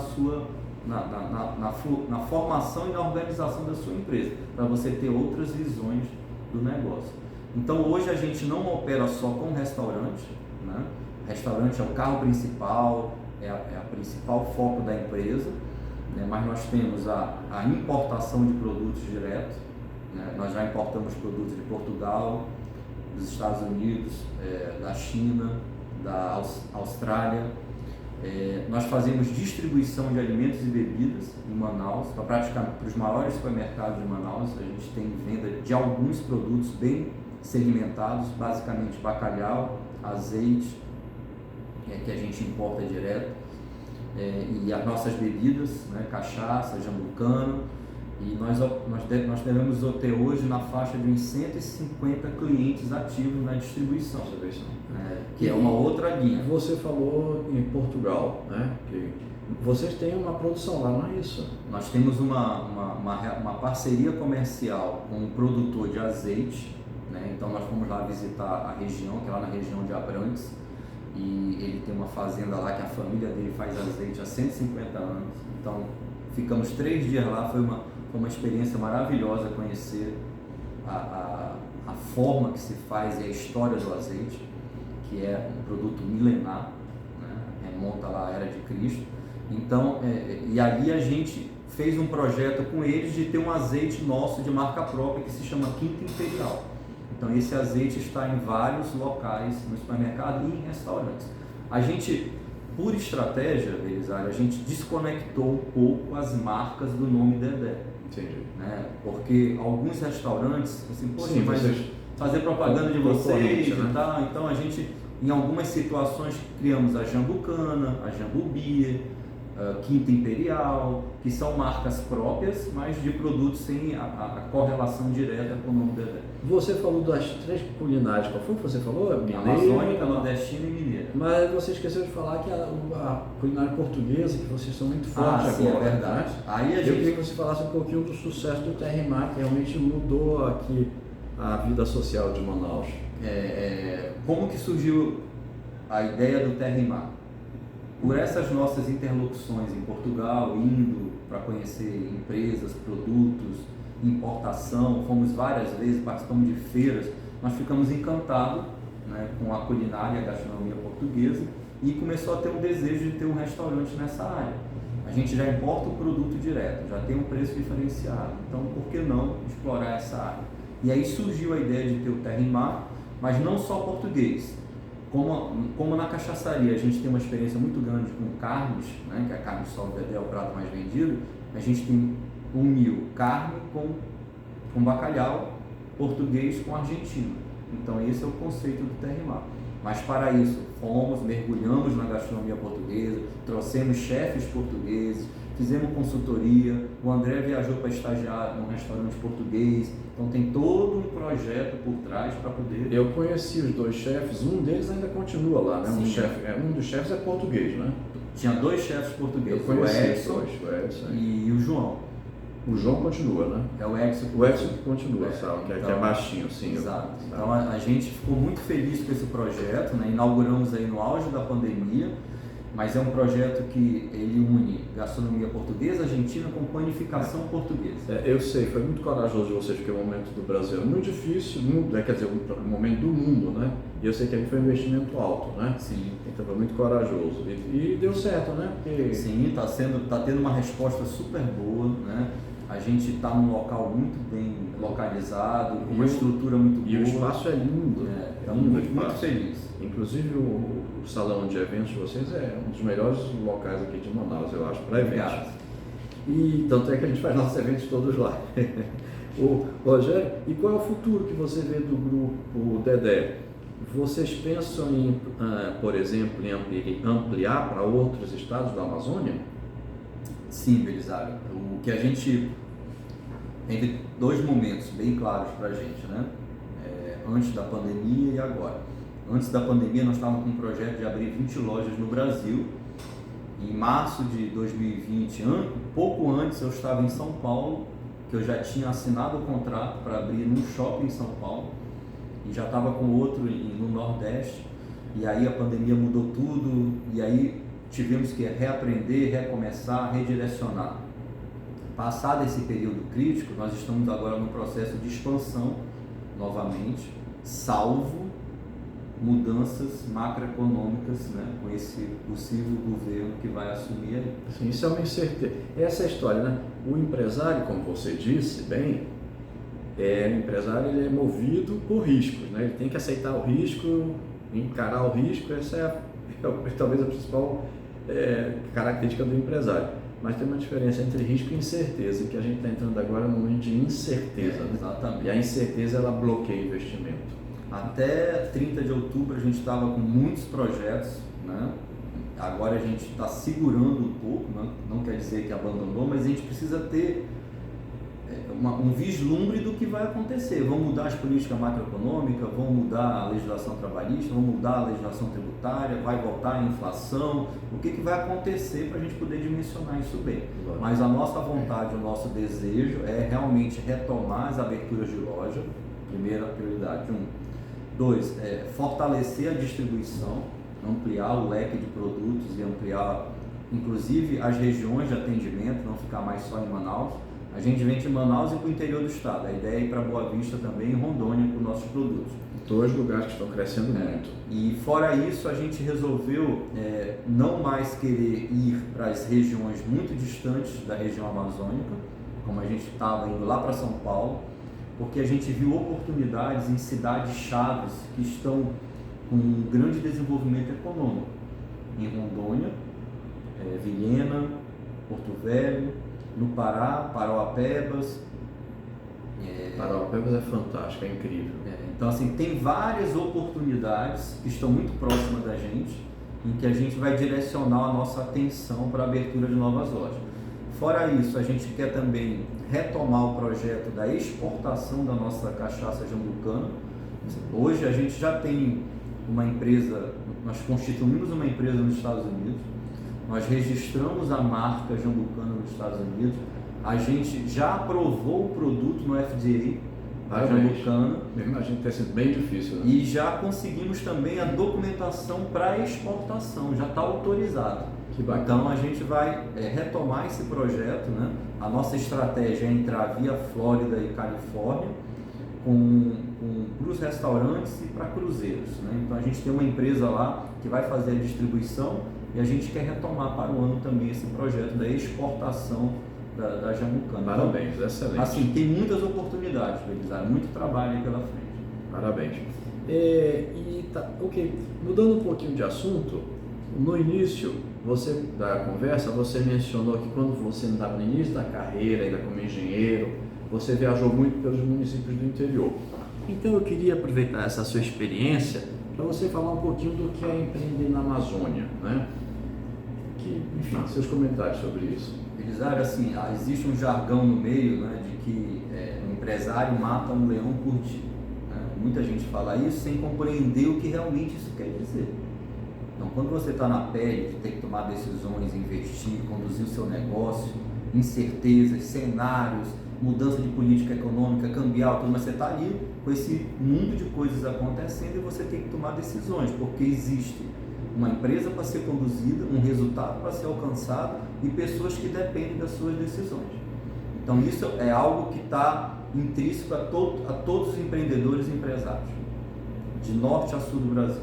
formação e na organização da sua empresa, para você ter outras visões do negócio. Então hoje a gente não opera só com restaurante, né? Restaurante é o carro principal, é a principal foco da empresa, né? Mas nós temos a importação de produtos direto, né? Nós já importamos produtos de Portugal, dos Estados Unidos, da China, da Austrália. Nós fazemos distribuição de alimentos e bebidas em Manaus, para os maiores supermercados de Manaus. A gente tem venda de alguns produtos bem segmentados, basicamente bacalhau, azeite, que a gente importa direto, e as nossas bebidas, né, cachaça, jambucano, e nós devemos ter hoje na faixa de uns 150 clientes ativos na distribuição, que é uma outra linha. Você falou em Portugal, né? Que vocês têm uma produção lá, não é isso? Nós temos uma parceria comercial com um produtor de azeite, né? Então nós fomos lá visitar a região, que é lá na região de Abrantes, e ele tem uma fazenda lá que a família dele faz azeite há 150 anos. Então ficamos 3 dias lá, foi uma experiência maravilhosa conhecer a forma que se faz e a história do azeite, que é um produto milenar, né? Remonta lá à Era de Cristo. Então, e ali a gente fez um projeto com eles de ter um azeite nosso de marca própria que se chama Quinta Imperial. Então esse azeite está em vários locais no supermercado e em restaurantes. A gente, por estratégia, Belisário, a gente desconectou um pouco as marcas do nome Dedé. Entendi. Né? Porque alguns restaurantes, assim, poxa, sim, mas fazer propaganda de vocês, né? E tal. Então a gente, em algumas situações, criamos a Jambucana, a Jambubi, Quinta Imperial, que são marcas próprias, mas de produtos sem a correlação direta com o nome Dedé. Você falou das 3 culinárias, qual foi que você falou? Mineira, Amazônica, nordestina e mineira. Mas você esqueceu de falar que a culinária portuguesa, que vocês são muito fortes sim, agora. É verdade. Né? Aí Eu queria que você falasse um pouquinho do sucesso do Terrimar, que realmente mudou aqui a vida social de Manaus. Como que surgiu a ideia do Terrimar? Por essas nossas interlocuções em Portugal, indo para conhecer empresas, produtos, importação, fomos várias vezes, participamos de feiras, nós ficamos encantados, né, com a culinária e a gastronomia portuguesa, e começou a ter um desejo de ter um restaurante nessa área. A gente já importa o produto direto, já tem um preço diferenciado, então por que não explorar essa área? E aí surgiu a ideia de ter o Terrimar, mas não só português. Como na cachaçaria a gente tem uma experiência muito grande com carnes, né, que a carne de sol do Dedé é o prato mais vendido, a gente tem uniu carne com bacalhau, português com argentino. Então esse é o conceito do Terrimar. Mas para isso mergulhamos na gastronomia portuguesa, trouxemos chefes portugueses, fizemos consultoria, o André viajou para estagiar num restaurante português, então tem todo um projeto por trás para poder... Eu conheci os 2 chefes, um deles ainda continua lá, né? Sim. Um dos chefes é português, né? Tinha 2 chefes portugueses, eu conheci o Edson e o João. O João continua, né? É o Edson que continua, sabe? Que é baixinho, sim. Exato. Então a gente ficou muito feliz com esse projeto, né? Inauguramos aí no auge da pandemia, mas é um projeto que ele une gastronomia portuguesa, argentina com panificação portuguesa. Eu sei, foi muito corajoso de vocês, porque o momento do Brasil é muito difícil, quer dizer, o momento do mundo, né? E eu sei que ali foi um investimento alto, né? Sim. Então foi muito corajoso. E deu certo, né? Porque... Sim, tá tendo uma resposta super boa, né? A gente está num local muito bem localizado, com uma estrutura muito boa. E o espaço é lindo. Estamos muito felizes. Inclusive o salão de eventos de vocês é um dos melhores locais aqui de Manaus, eu acho, para eventos. E tanto é que a gente faz nossos eventos todos lá. O Rogério, e qual é o futuro que você vê do grupo Dedé? Vocês pensam em, por exemplo, em ampliar para outros estados da Amazônia? Sim, Belisário. O que a gente tem 2 momentos bem claros para a gente, né? Antes da pandemia e agora. Antes da pandemia nós estávamos com um projeto de abrir 20 lojas no Brasil. Em março de 2020, pouco antes eu estava em São Paulo, que eu já tinha assinado o contrato para abrir num shopping em São Paulo e já estava com outro no Nordeste. E aí a pandemia mudou tudo e aí tivemos que reaprender, recomeçar, redirecionar. Passado esse período crítico, nós estamos agora no processo de expansão novamente, salvo mudanças macroeconômicas, né, com esse possível governo que vai assumir aí. Sim, isso é uma incerteza. Essa é a história, né? O empresário, como você disse bem, o empresário ele é movido por riscos, né? Ele tem que aceitar o risco, encarar o risco. Essa é talvez a principal característica do empresário. Mas tem uma diferença entre risco e incerteza, que a gente está entrando agora num momento de incerteza. Né? Exatamente. E a incerteza ela bloqueia o investimento. Até 30 de outubro a gente estava com muitos projetos, né? Agora a gente está segurando um pouco, né? Não quer dizer que abandonou, mas a gente precisa ter um vislumbre do que vai acontecer. Vão mudar as políticas macroeconômicas, vão mudar a legislação trabalhista, vão mudar a legislação tributária, vai voltar a inflação, o que vai acontecer para a gente poder dimensionar isso bem. Mas a nossa vontade, o nosso desejo é realmente retomar as aberturas de loja, primeira prioridade, 2, fortalecer a distribuição, ampliar o leque de produtos e ampliar inclusive as regiões de atendimento, não ficar mais só em Manaus. A gente vende em Manaus e para o interior do estado. A ideia é ir para Boa Vista também, em Rondônia, com nossos produtos. 2 lugares que estão crescendo muito. E fora isso, a gente resolveu não mais querer ir para as regiões muito distantes da região amazônica, como a gente estava indo lá para São Paulo, porque a gente viu oportunidades em cidades chaves que estão com um grande desenvolvimento econômico. Em Rondônia, Vilhena, Porto Velho, no Pará, Parauapebas. Parauapebas é fantástico, é incrível. Então, assim, tem várias oportunidades que estão muito próximas da gente, em que a gente vai direcionar a nossa atenção para a abertura de novas lojas. Fora isso, a gente quer também retomar o projeto da exportação da nossa cachaça jambucana. Hoje a gente já tem uma empresa, nós constituímos uma empresa nos Estados Unidos, nós registramos a marca jambucana nos Estados Unidos, a gente já aprovou o produto no FDA, a jambucana. Eu imagino que tem sido bem difícil. Né? E já conseguimos também a documentação para exportação, já está autorizado. Que bacana. Então a gente vai retomar esse projeto, né? A nossa estratégia é entrar via Flórida e Califórnia para os restaurantes e para cruzeiros, né? Então a gente tem uma empresa lá que vai fazer a distribuição e a gente quer retomar para o ano também esse projeto da exportação da jambucana. Parabéns, então, excelente. Assim, tem muitas oportunidades, Belisário, muito trabalho aí pela frente. Parabéns. Ok, mudando um pouquinho de assunto, no início da conversa, você mencionou que quando você estava no início da carreira, ainda como engenheiro, você viajou muito pelos municípios do interior. Então eu queria aproveitar essa sua experiência para você falar um pouquinho do que é empreender na Amazônia, né? Enfim, seus comentários sobre isso. Belisário, assim, existe um jargão no meio, né, de que um empresário mata um leão por dia. Né? Muita gente fala isso sem compreender o que realmente isso quer dizer. Então, quando você está na pele de ter que tomar decisões, investir, conduzir o seu negócio, incertezas, cenários, mudança de política econômica, cambial, tudo, mas você está ali com esse mundo de coisas acontecendo e você tem que tomar decisões, porque existe uma empresa para ser conduzida, um resultado para ser alcançado e pessoas que dependem das suas decisões. Então isso é algo que está intrínseco a todos os empreendedores e empresários, de norte a sul do Brasil.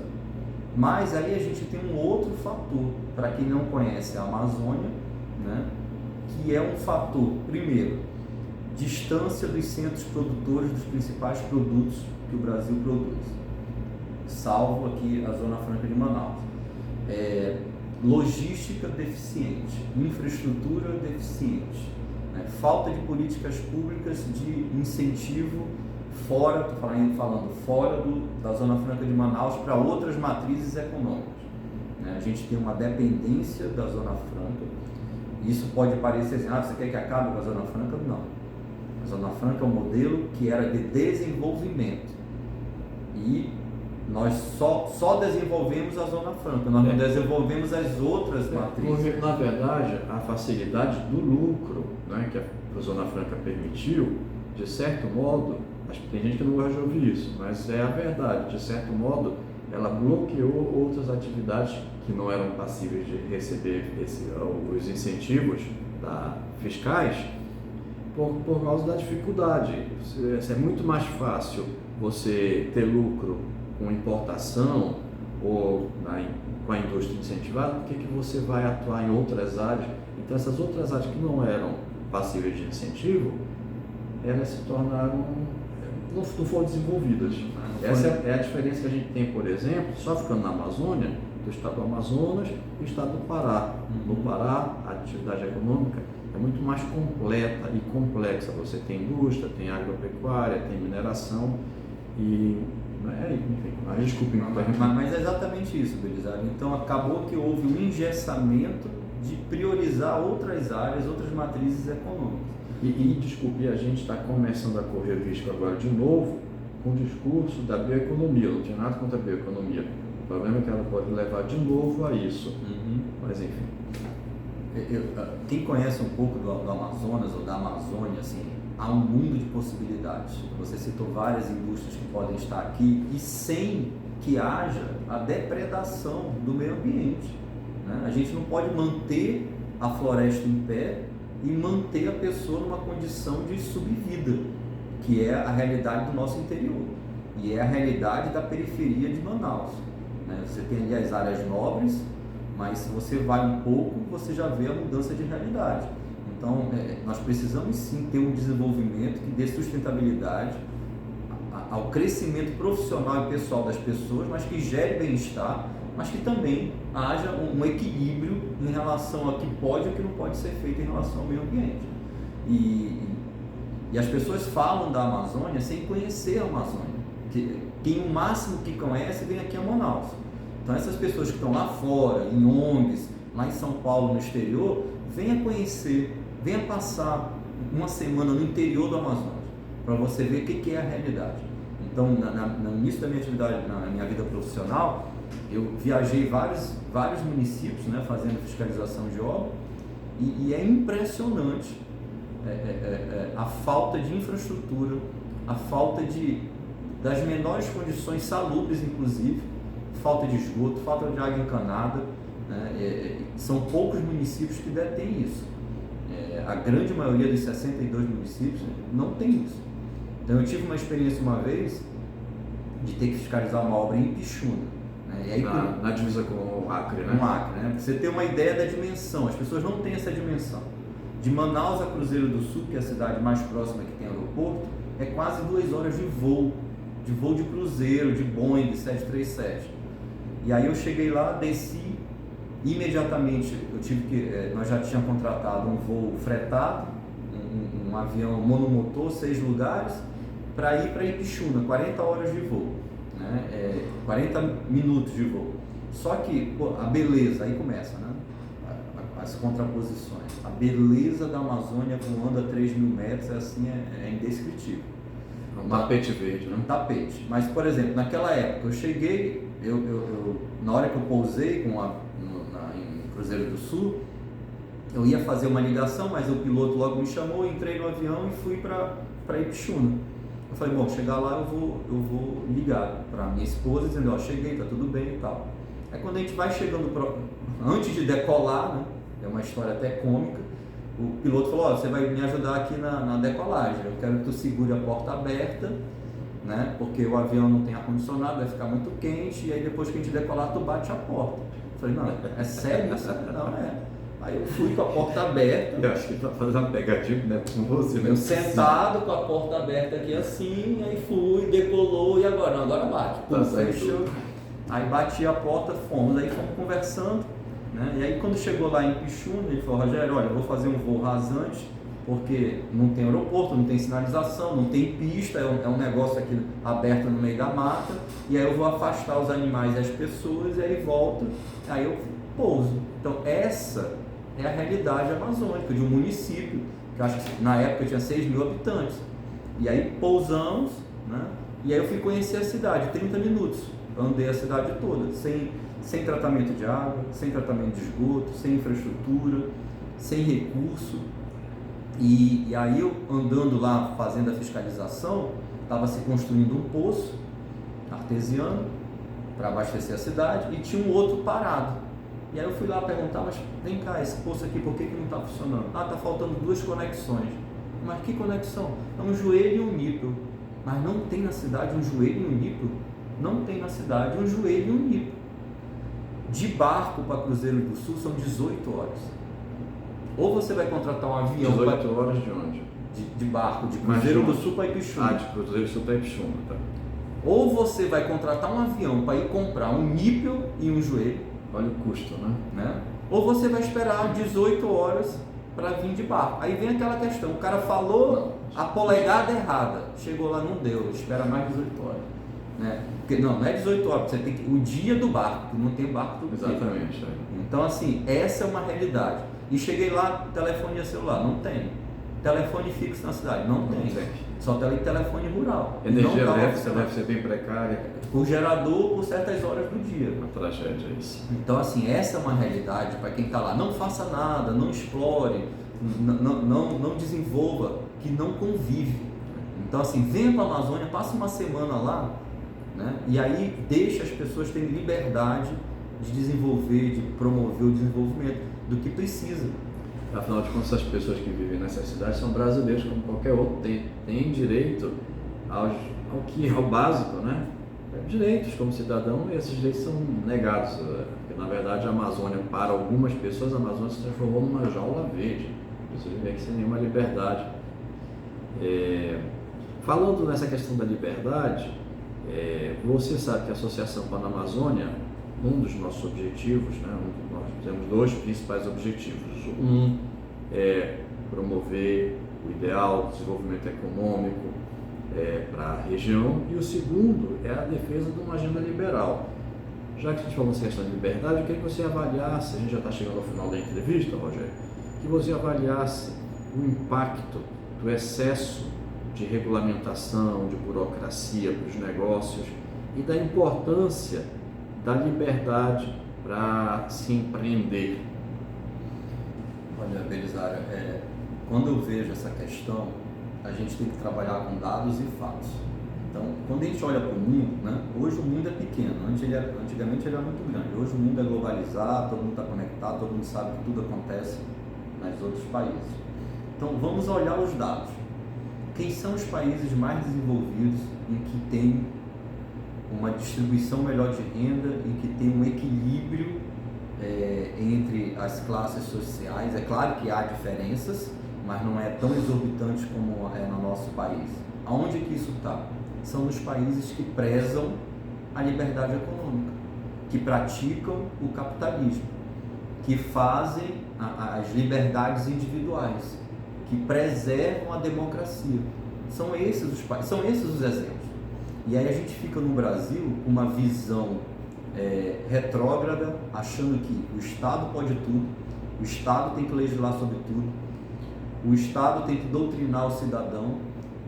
Mas aí a gente tem um outro fator, para quem não conhece a Amazônia, né, que é um fator, primeiro, distância dos centros produtores dos principais produtos que o Brasil produz, salvo aqui a Zona Franca de Manaus. Logística deficiente, infraestrutura deficiente, né? Falta de políticas públicas de incentivo fora, estou falando fora da Zona Franca de Manaus para outras matrizes econômicas. Né? A gente tem uma dependência da Zona Franca. Isso pode parecer assim, você quer que acabe com a Zona Franca? Não. A Zona Franca é um modelo que era de desenvolvimento. E nós só desenvolvemos a Zona Franca, nós não desenvolvemos as outras matrizes. Na verdade, a facilidade do lucro, né, que a Zona Franca permitiu, de certo modo, acho que tem gente que não gosta de ouvir isso, mas é a verdade, de certo modo, ela bloqueou outras atividades que não eram passíveis de receber os incentivos fiscais por causa da dificuldade. É muito mais fácil você ter lucro com importação ou com a indústria incentivada, por que você vai atuar em outras áreas? Então essas outras áreas que não eram passíveis de incentivo, elas se tornaram, não foram desenvolvidas. Essa é a diferença que a gente tem, por exemplo, só ficando na Amazônia, do estado do Amazonas e do estado do Pará. No Pará, a atividade econômica é muito mais completa e complexa. Você tem indústria, tem agropecuária, tem mineração e... enfim, desculpe, mas é exatamente isso, Belisário. Então acabou que houve um engessamento de priorizar outras áreas, outras matrizes econômicas. Desculpe, a gente está começando a correr risco agora de novo com o discurso da bioeconomia. Eu não tinha nada contra a bioeconomia. O problema é que ela pode levar de novo a isso. Mas enfim. Quem conhece um pouco do Amazonas ou da Amazônia, assim, há um mundo de possibilidades. Você citou várias indústrias que podem estar aqui e sem que haja a depredação do meio ambiente, né? A gente não pode manter a floresta em pé e manter a pessoa numa condição de subvida, que é a realidade do nosso interior e é a realidade da periferia de Manaus, né? Você tem ali as áreas nobres, mas se você vai um pouco, você já vê a mudança de realidade. Então, nós precisamos sim ter um desenvolvimento que dê sustentabilidade ao crescimento profissional e pessoal das pessoas, mas que gere bem-estar, mas que também haja um equilíbrio em relação a que pode e o que não pode ser feito em relação ao meio ambiente. E as pessoas falam da Amazônia sem conhecer a Amazônia. Quem o máximo que conhece vem aqui a Manaus. Então essas pessoas que estão lá fora, em ONGs, lá em São Paulo, no exterior, venha conhecer, venha passar uma semana no interior do Amazonas, para você ver o que é a realidade. Então, no início da minha atividade, na minha vida profissional, eu viajei vários municípios, né, fazendo fiscalização de obra, e é impressionante a falta de infraestrutura, a falta das menores condições salubres, inclusive, falta de esgoto, falta de água encanada, né? São poucos municípios que detêm isso. A grande maioria dos 62 municípios não tem isso. Então eu tive uma experiência uma vez de ter que fiscalizar uma obra em Ipixuna, né? E aí, na divisa com o Acre, né? Com o Acre, né? Pra você ter uma ideia da dimensão, as pessoas não têm essa dimensão. De Manaus a Cruzeiro do Sul, que é a cidade mais próxima que tem aeroporto, é quase 2 horas de voo de cruzeiro, de Boeing 737. E aí eu cheguei lá, desci, imediatamente nós já tínhamos contratado um voo fretado, um avião monomotor, 6 lugares, para ir para Ipixuna, 40 horas de voo, né? 40 minutos de voo. Só que a beleza, aí começa, né? As contraposições. A beleza da Amazônia voando a 3.000 metros é indescritível. Um tapete verde, né? Um tapete. Mas, por exemplo, naquela época eu cheguei, na hora que eu pousei em Cruzeiro do Sul, eu ia fazer uma ligação, mas o piloto logo me chamou, entrei no avião e fui para Ipixuna. Eu falei, bom, chegar lá eu vou ligar para minha esposa dizendo, ó, cheguei, tá tudo bem e tal. Aí quando a gente vai chegando, antes de decolar, né, é uma história até cômica, o piloto falou, ó, você vai me ajudar aqui na decolagem, eu quero que tu segure a porta aberta, né, porque o avião não tem ar-condicionado, vai ficar muito quente, e aí depois que a gente decolar, tu bate a porta. Eu falei, não, é sério isso? Não, é. Aí eu fui com a porta aberta. Eu acho que tá fazendo uma pegadinha, né, com você, né? Eu sentado com a porta aberta aqui assim, aí fui, decolou, e agora? Não, agora bate. Pum, fechou. Aí bati a porta, fomos conversando, né? E aí quando chegou lá em Ipixuna, ele falou, Rogério, olha, eu vou fazer um voo rasante, porque não tem aeroporto, não tem sinalização, não tem pista, é um negócio aqui aberto no meio da mata, e aí eu vou afastar os animais e as pessoas, e aí volto, aí eu pouso. Então essa é a realidade amazônica de um município, que eu acho que na época tinha 6.000 habitantes, e aí pousamos, né? E aí eu fui conhecer a cidade, 30 minutos, andei a cidade toda, sem tratamento de água, sem tratamento de esgoto, sem infraestrutura, sem recurso. E aí eu andando lá fazendo a fiscalização, estava se construindo um poço artesiano para abastecer a cidade e tinha um outro parado. E aí eu fui lá perguntar, mas vem cá, esse poço aqui, por que não está funcionando? Ah, está faltando 2 conexões. Mas que conexão? É um joelho e um níquel. Mas não tem na cidade um joelho e um níquel? não tem na cidade um joelho e um nípel. De barco para Cruzeiro do Sul são 18 horas. Ou você vai contratar um avião... 18 horas de onde? De barco, de Cruzeiro do Sul para Ipixuna. De Cruzeiro do Sul para Ipixuna, tá. Ou você vai contratar um avião para ir comprar um nípel e um joelho. Olha o custo, né? Ou você vai esperar 18 horas para vir de barco. Aí vem aquela questão, o cara falou a polegada errada, chegou lá, não deu, espera mais 18 horas. Né? Porque não é 18 horas, você tem que, o dia do barco, não tem barco todo dia. Exatamente. Então assim, essa é uma realidade. E cheguei lá, telefonia celular, não tem. Telefone fixo na cidade, não tem. Só tem telefone rural. Energia elétrica deve ser bem precária. Por gerador por certas horas do dia. Uma tragédia isso. Então assim, essa é uma realidade para quem está lá. Não faça nada, não explore, não desenvolva, que não convive. Então assim, venha para a Amazônia, passa uma semana lá, né? E aí deixa as pessoas terem liberdade de desenvolver, de promover o desenvolvimento do que precisa. Afinal de contas, as pessoas que vivem nessas cidades são brasileiros como qualquer outro, tem direito ao que é o básico, né? Direitos como cidadão, e esses direitos são negados, porque na verdade a Amazônia, para algumas pessoas, a Amazônia se transformou numa jaula verde, pessoas vivem aqui sem nenhuma liberdade. Falando nessa questão da liberdade, você sabe que a Associação Panamazônia, um dos nossos objetivos, né, nós temos dois principais objetivos. Um é promover o ideal do desenvolvimento econômico para a região, e o segundo é a defesa de uma agenda liberal. Já que a gente falou nessa questão de liberdade, eu queria que você avaliasse, a gente já está chegando ao final da entrevista, Rogério, que você avaliasse o impacto do excesso de regulamentação, de burocracia para os negócios e da importância da liberdade para se empreender. Olha, Belisário, quando eu vejo essa questão, a gente tem que trabalhar com dados e fatos. Então, quando a gente olha para o mundo, né, hoje o mundo é pequeno, antigamente ele era muito grande, hoje o mundo é globalizado, todo mundo está conectado, todo mundo sabe que tudo acontece nos outros países. Então, vamos olhar os dados. Quem são os países mais desenvolvidos e que têm uma distribuição melhor de renda e que tem um equilíbrio entre as classes sociais? É claro que há diferenças, mas não é tão exorbitante como é no nosso país. Aonde que isso está? São nos países que prezam a liberdade econômica, que praticam o capitalismo, que fazem as liberdades individuais, que preservam a democracia. São esses os exemplos. E aí a gente fica no Brasil com uma visão retrógrada, achando que o Estado pode tudo, o Estado tem que legislar sobre tudo, o Estado tem que doutrinar o cidadão,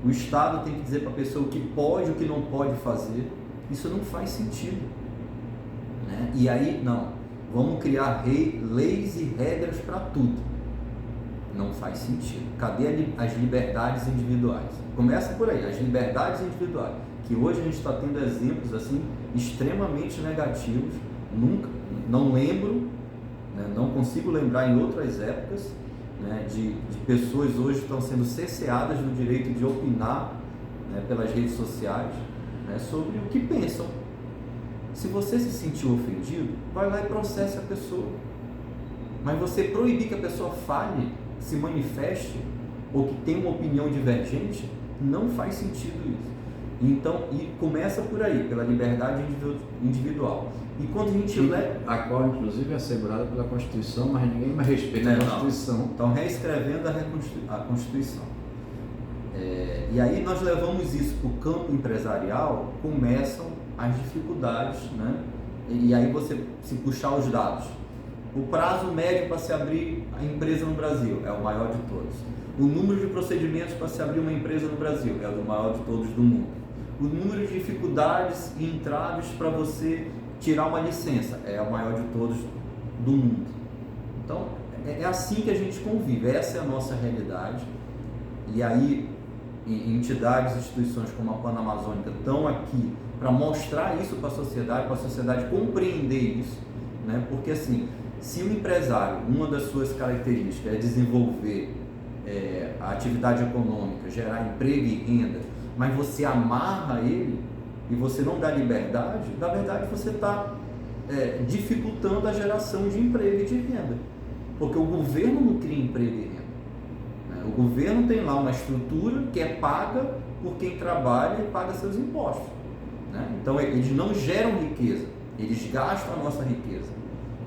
o Estado tem que dizer para a pessoa o que pode e o que não pode fazer. Isso não faz sentido, né? E aí, não, vamos criar leis e regras para tudo. Não faz sentido. Cadê as liberdades individuais? Começa por aí, as liberdades individuais, que hoje a gente está tendo exemplos assim extremamente negativos. Não lembro, né, não consigo lembrar em outras épocas, né, de pessoas hoje que estão sendo cerceadas do direito de opinar, né, pelas redes sociais, né, sobre o que pensam. Se você se sentiu ofendido, vai lá e processe a pessoa. Mas você proibir que a pessoa fale, se manifeste ou que tenha uma opinião divergente, não faz sentido isso. Então, e começa por aí, pela liberdade individual. E quando a gente a qual inclusive é assegurada pela Constituição, mas ninguém mais respeita a Constituição. Estão reescrevendo a Constituição. E aí nós levamos isso para o campo empresarial, começam as dificuldades, né? E aí você, se puxar os dados, o prazo médio para se abrir a empresa no Brasil é o maior de todos. O número de procedimentos para se abrir uma empresa no Brasil é o maior de todos do mundo. O número de dificuldades e entraves para você tirar uma licença é o maior de todos do mundo. Então, é assim que a gente convive, essa é a nossa realidade. E aí, entidades, instituições como a Panamazônica estão aqui para mostrar isso para a sociedade compreender isso, né? Porque assim, se o empresário, uma das suas características é desenvolver a atividade econômica, gerar emprego e renda, mas você amarra ele, e você não dá liberdade, na verdade você está dificultando a geração de emprego e de renda. Porque o governo não cria emprego e renda. Né? O governo tem lá uma estrutura que é paga por quem trabalha e paga seus impostos. Né? Então eles não geram riqueza, eles gastam a nossa riqueza.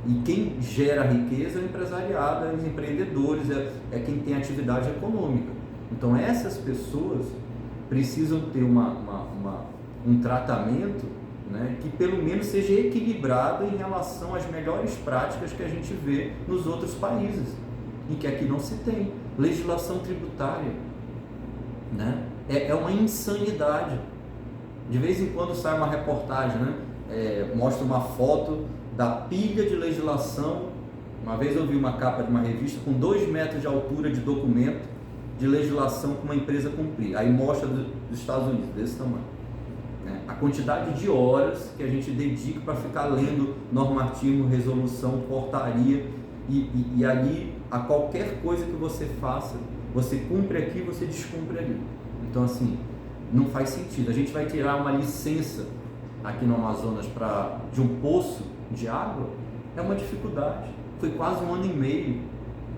E quem gera riqueza é o empresariado, é os empreendedores, é quem tem atividade econômica. Então essas pessoas precisam ter um tratamento, né, que pelo menos seja equilibrado em relação às melhores práticas que a gente vê nos outros países, e que aqui não se tem. Legislação tributária, né, é uma insanidade. De vez em quando sai uma reportagem, né, mostra uma foto da pilha de legislação. Uma vez eu vi uma capa de uma revista com 2 metros de altura de documento de legislação que uma empresa cumprir. Aí mostra dos Estados Unidos, desse tamanho. A quantidade de horas que a gente dedica para ficar lendo normativo, resolução, portaria, e ali, a qualquer coisa que você faça, você cumpre aqui, você descumpre ali. Então, assim, não faz sentido. A gente vai tirar uma licença aqui no Amazonas de um poço de água, é uma dificuldade. Foi quase 1 ano e meio.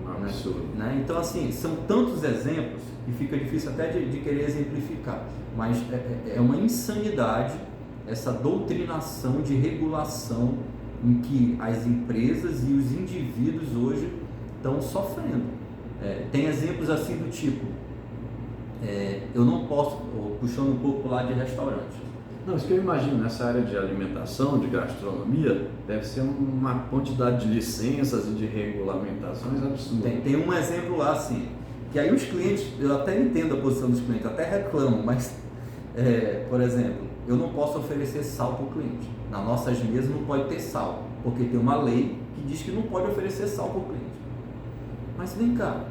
Absurdo. Né? Então, assim, são tantos exemplos que fica difícil até de querer exemplificar, mas é uma insanidade essa doutrinação de regulação em que as empresas e os indivíduos hoje estão sofrendo. Tem exemplos assim do tipo, eu não posso, puxando um pouco lá de restaurante. Não, isso que eu imagino nessa área de alimentação, de gastronomia, deve ser uma quantidade de licenças e de regulamentações absurda. Tem um exemplo lá assim, que aí os clientes, eu até entendo a posição dos clientes, até reclamam, mas, por exemplo, eu não posso oferecer sal para o cliente. Nas nossas mesas não pode ter sal, porque tem uma lei que diz que não pode oferecer sal para o cliente. Mas vem cá,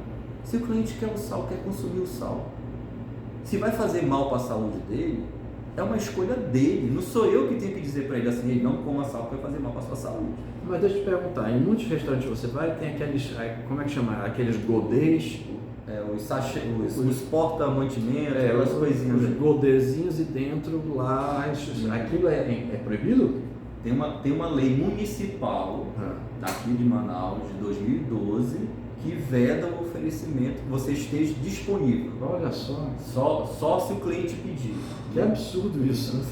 se o cliente quer o sal, quer consumir o sal, se vai fazer mal para a saúde dele, é uma escolha dele, não sou eu que tenho que dizer para ele assim, ele não coma sal porque vai fazer mal para a sua saúde. Mas deixa eu te perguntar, em muitos restaurantes você vai, tem aqueles, como é que chama, aqueles godês, os porta-mantimentos, aquelas coisinhas. Os godêzinhos e dentro lá, aquilo é proibido? Tem uma lei municipal daqui de Manaus, de 2012, que veda o oferecimento que você esteja disponível. Olha só. Só se o cliente pedir. Que absurdo isso.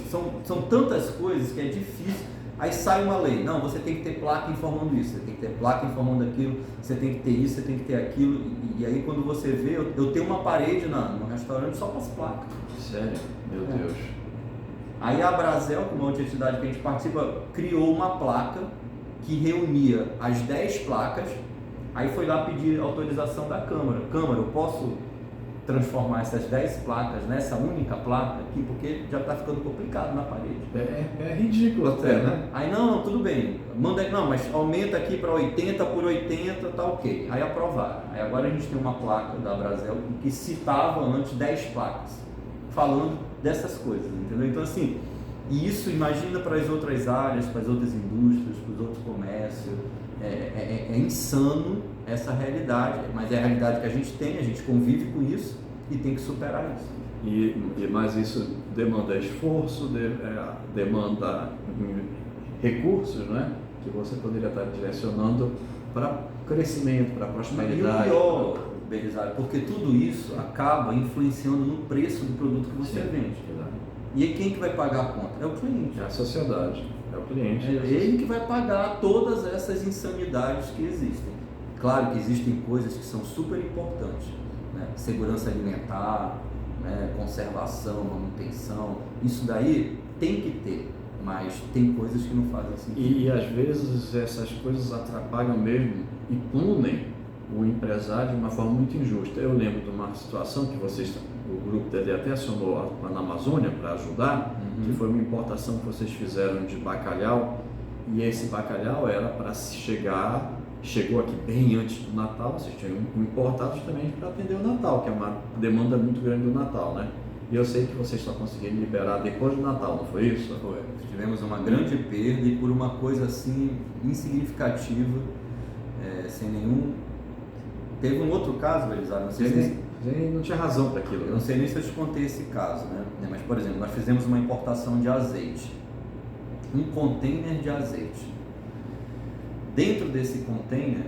São tantas coisas que é difícil. Aí sai uma lei, não, você tem que ter placa informando isso, você tem que ter placa informando aquilo, você tem que ter isso, você tem que ter aquilo, e aí quando você vê, eu tenho uma parede no restaurante só para as placas. Sério? Meu Deus. Aí a Brasel, que é uma outra entidade que a gente participa, criou uma placa que reunia as 10 placas, aí foi lá pedir autorização da Câmara. Câmara, eu posso transformar essas 10 placas nessa única placa aqui, porque já está ficando complicado na parede. É ridículo até, né? Aí não, tudo bem, mas aumenta aqui para 80 por 80, tá ok. Aí aprovaram. Aí agora a gente tem uma placa da Brasel que citava antes 10 placas, falando dessas coisas, entendeu? Então assim, e isso imagina para as outras áreas, para as outras indústrias, para os outros comércios, é insano essa realidade, mas é a realidade que a gente convive com isso e tem que superar isso. Mas isso demanda esforço, demanda recursos, né? Que você poderia estar direcionando para crescimento, para prosperidade. E o pior, Belisário, porque tudo isso acaba influenciando no preço do produto que você vende. Verdade. E aí quem que vai pagar a conta? É o cliente. É a sociedade, é o cliente. É ele que vai pagar todas essas insanidades que existem. Claro que existem coisas que são super importantes, né? Segurança alimentar, né? Conservação, manutenção, isso daí tem que ter, mas tem coisas que não fazem sentido. E às vezes essas coisas atrapalham mesmo e punem o empresário de uma forma muito injusta. Eu lembro de uma situação que o grupo dele até acionou lá na Amazônia para ajudar, que foi uma importação que vocês fizeram de bacalhau, e esse bacalhau era para chegou aqui bem antes do Natal, vocês tinham importado justamente para atender o Natal, que é uma demanda muito grande do Natal, né? E eu sei que vocês só conseguiram liberar depois do Natal, não foi isso? Foi. Tivemos uma grande perda e por uma coisa assim insignificativa, sem nenhum... Teve um outro caso, Belisário, não sei se... Não tinha razão para aquilo. Eu não sei nem se eu te contei esse caso, né? Mas, por exemplo, nós fizemos uma importação de azeite. Um container de azeite. Dentro desse container,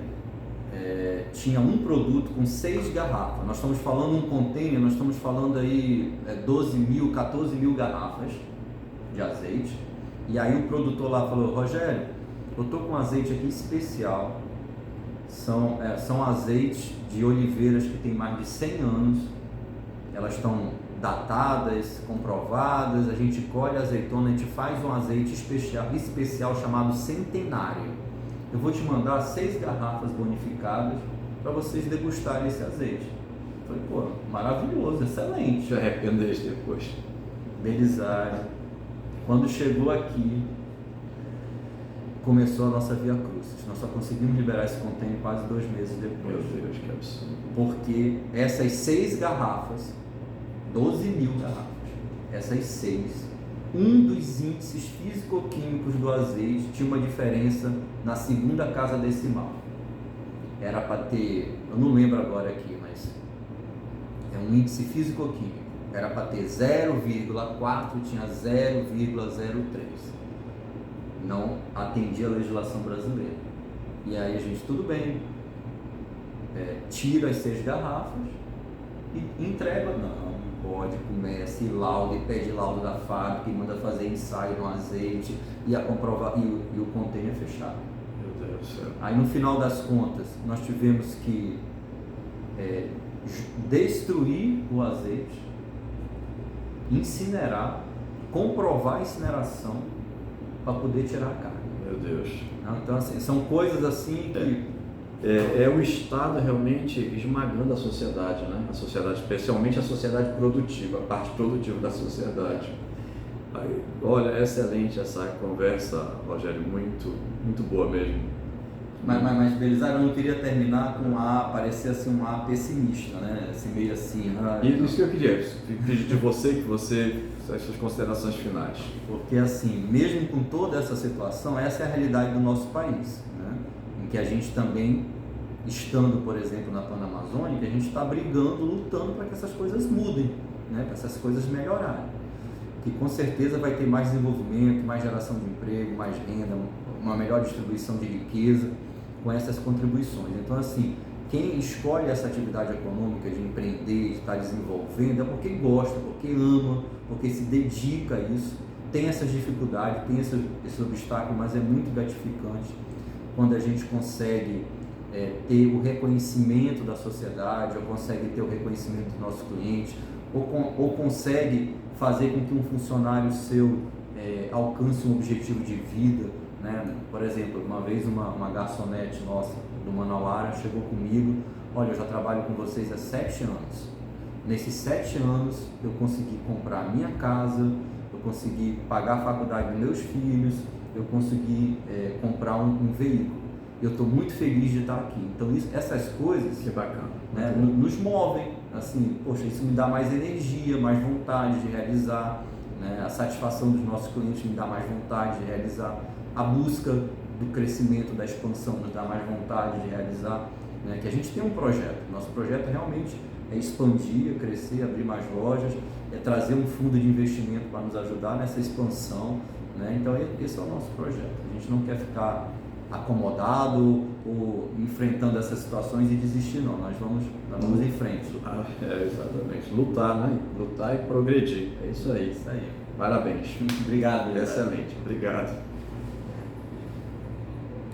tinha um produto com 6 garrafas. Nós estamos falando um container, nós estamos falando aí 12 mil, 14 mil garrafas de azeite. E aí o produtor lá falou: Rogério, eu estou com um azeite aqui especial. São azeites de oliveiras que tem mais de 100 anos. Elas estão datadas, comprovadas. A gente colhe a azeitona, a gente faz um azeite especial chamado Centenário. Eu vou te mandar 6 garrafas bonificadas para vocês degustarem esse azeite. Eu falei: pô, maravilhoso, excelente. Te arrependeste depois. Belisário. Quando chegou aqui, começou a nossa Via Crucis. Nós só conseguimos liberar esse container quase 2 meses depois. Meu Deus, que absurdo. Porque essas 6 garrafas, 12 mil garrafas, essas 6, um dos índices físico-químicos do azeite tinha uma diferença na segunda casa decimal. Era para ter, eu não lembro agora aqui, mas é um índice físico-químico. Era para ter 0,4, tinha 0,03. Não atendia a legislação brasileira. E aí a gente, tudo bem, tira as 6 garrafas e entrega. Não pode, começa, e lauda, e pede laudo da fábrica, e manda fazer ensaio no azeite, e a comprovar, e o container fechado. Meu Deus do céu. Aí no final das contas, nós tivemos que destruir o azeite, incinerar, comprovar a incineração para poder tirar a carga. Meu Deus. Então, assim, são coisas assim que... É o Estado realmente esmagando a sociedade, né? A sociedade, especialmente a sociedade produtiva, a parte produtiva da sociedade. Aí, olha, é excelente essa conversa, Rogério, muito, muito boa mesmo. Mas Belisário, eu não queria terminar com parecer assim um ar pessimista, né? Assim, meio assim... Isso que eu queria pedir de você, que você as suas considerações finais. Porque assim, mesmo com toda essa situação, essa é a realidade do nosso país, né? Em que a gente também, estando, por exemplo, na Panamazônica, a gente está brigando, lutando para que essas coisas mudem, né? Para essas coisas melhorarem. Que com certeza vai ter mais desenvolvimento, mais geração de emprego, mais renda, uma melhor distribuição de riqueza com essas contribuições. Então, assim, quem escolhe essa atividade econômica de empreender, de estar desenvolvendo, é porque gosta, porque ama, porque se dedica a isso, tem essas dificuldades, tem esse obstáculo, mas é muito gratificante quando a gente consegue ter o reconhecimento da sociedade, ou consegue ter o reconhecimento do nosso cliente, ou consegue fazer com que um funcionário seu alcance um objetivo de vida, né? Por exemplo, uma vez uma garçonete nossa do Manauara chegou comigo: olha, eu já trabalho com vocês há 7 anos. Nesses 7 anos eu consegui comprar a minha casa, eu consegui pagar a faculdade dos meus filhos, eu consegui comprar um veículo. Eu estou muito feliz de estar aqui. Então essas coisas, que bacana, né, nos movem. Assim, poxa, isso me dá mais energia, mais vontade de realizar, né? A satisfação dos nossos clientes me dá mais vontade de realizar. A busca do crescimento, da expansão nos dá mais vontade de realizar, né? Que a gente tem um projeto. Nosso projeto realmente é expandir, é crescer, abrir mais lojas, é trazer um fundo de investimento para nos ajudar nessa expansão, né? Então esse é o nosso projeto. A gente não quer ficar acomodado ou enfrentando essas situações e desistir, não. Nós vamos em frente. Exatamente. Lutar, né? Lutar e progredir. É isso aí. Isso aí. Parabéns. Obrigado. Excelente. Obrigado.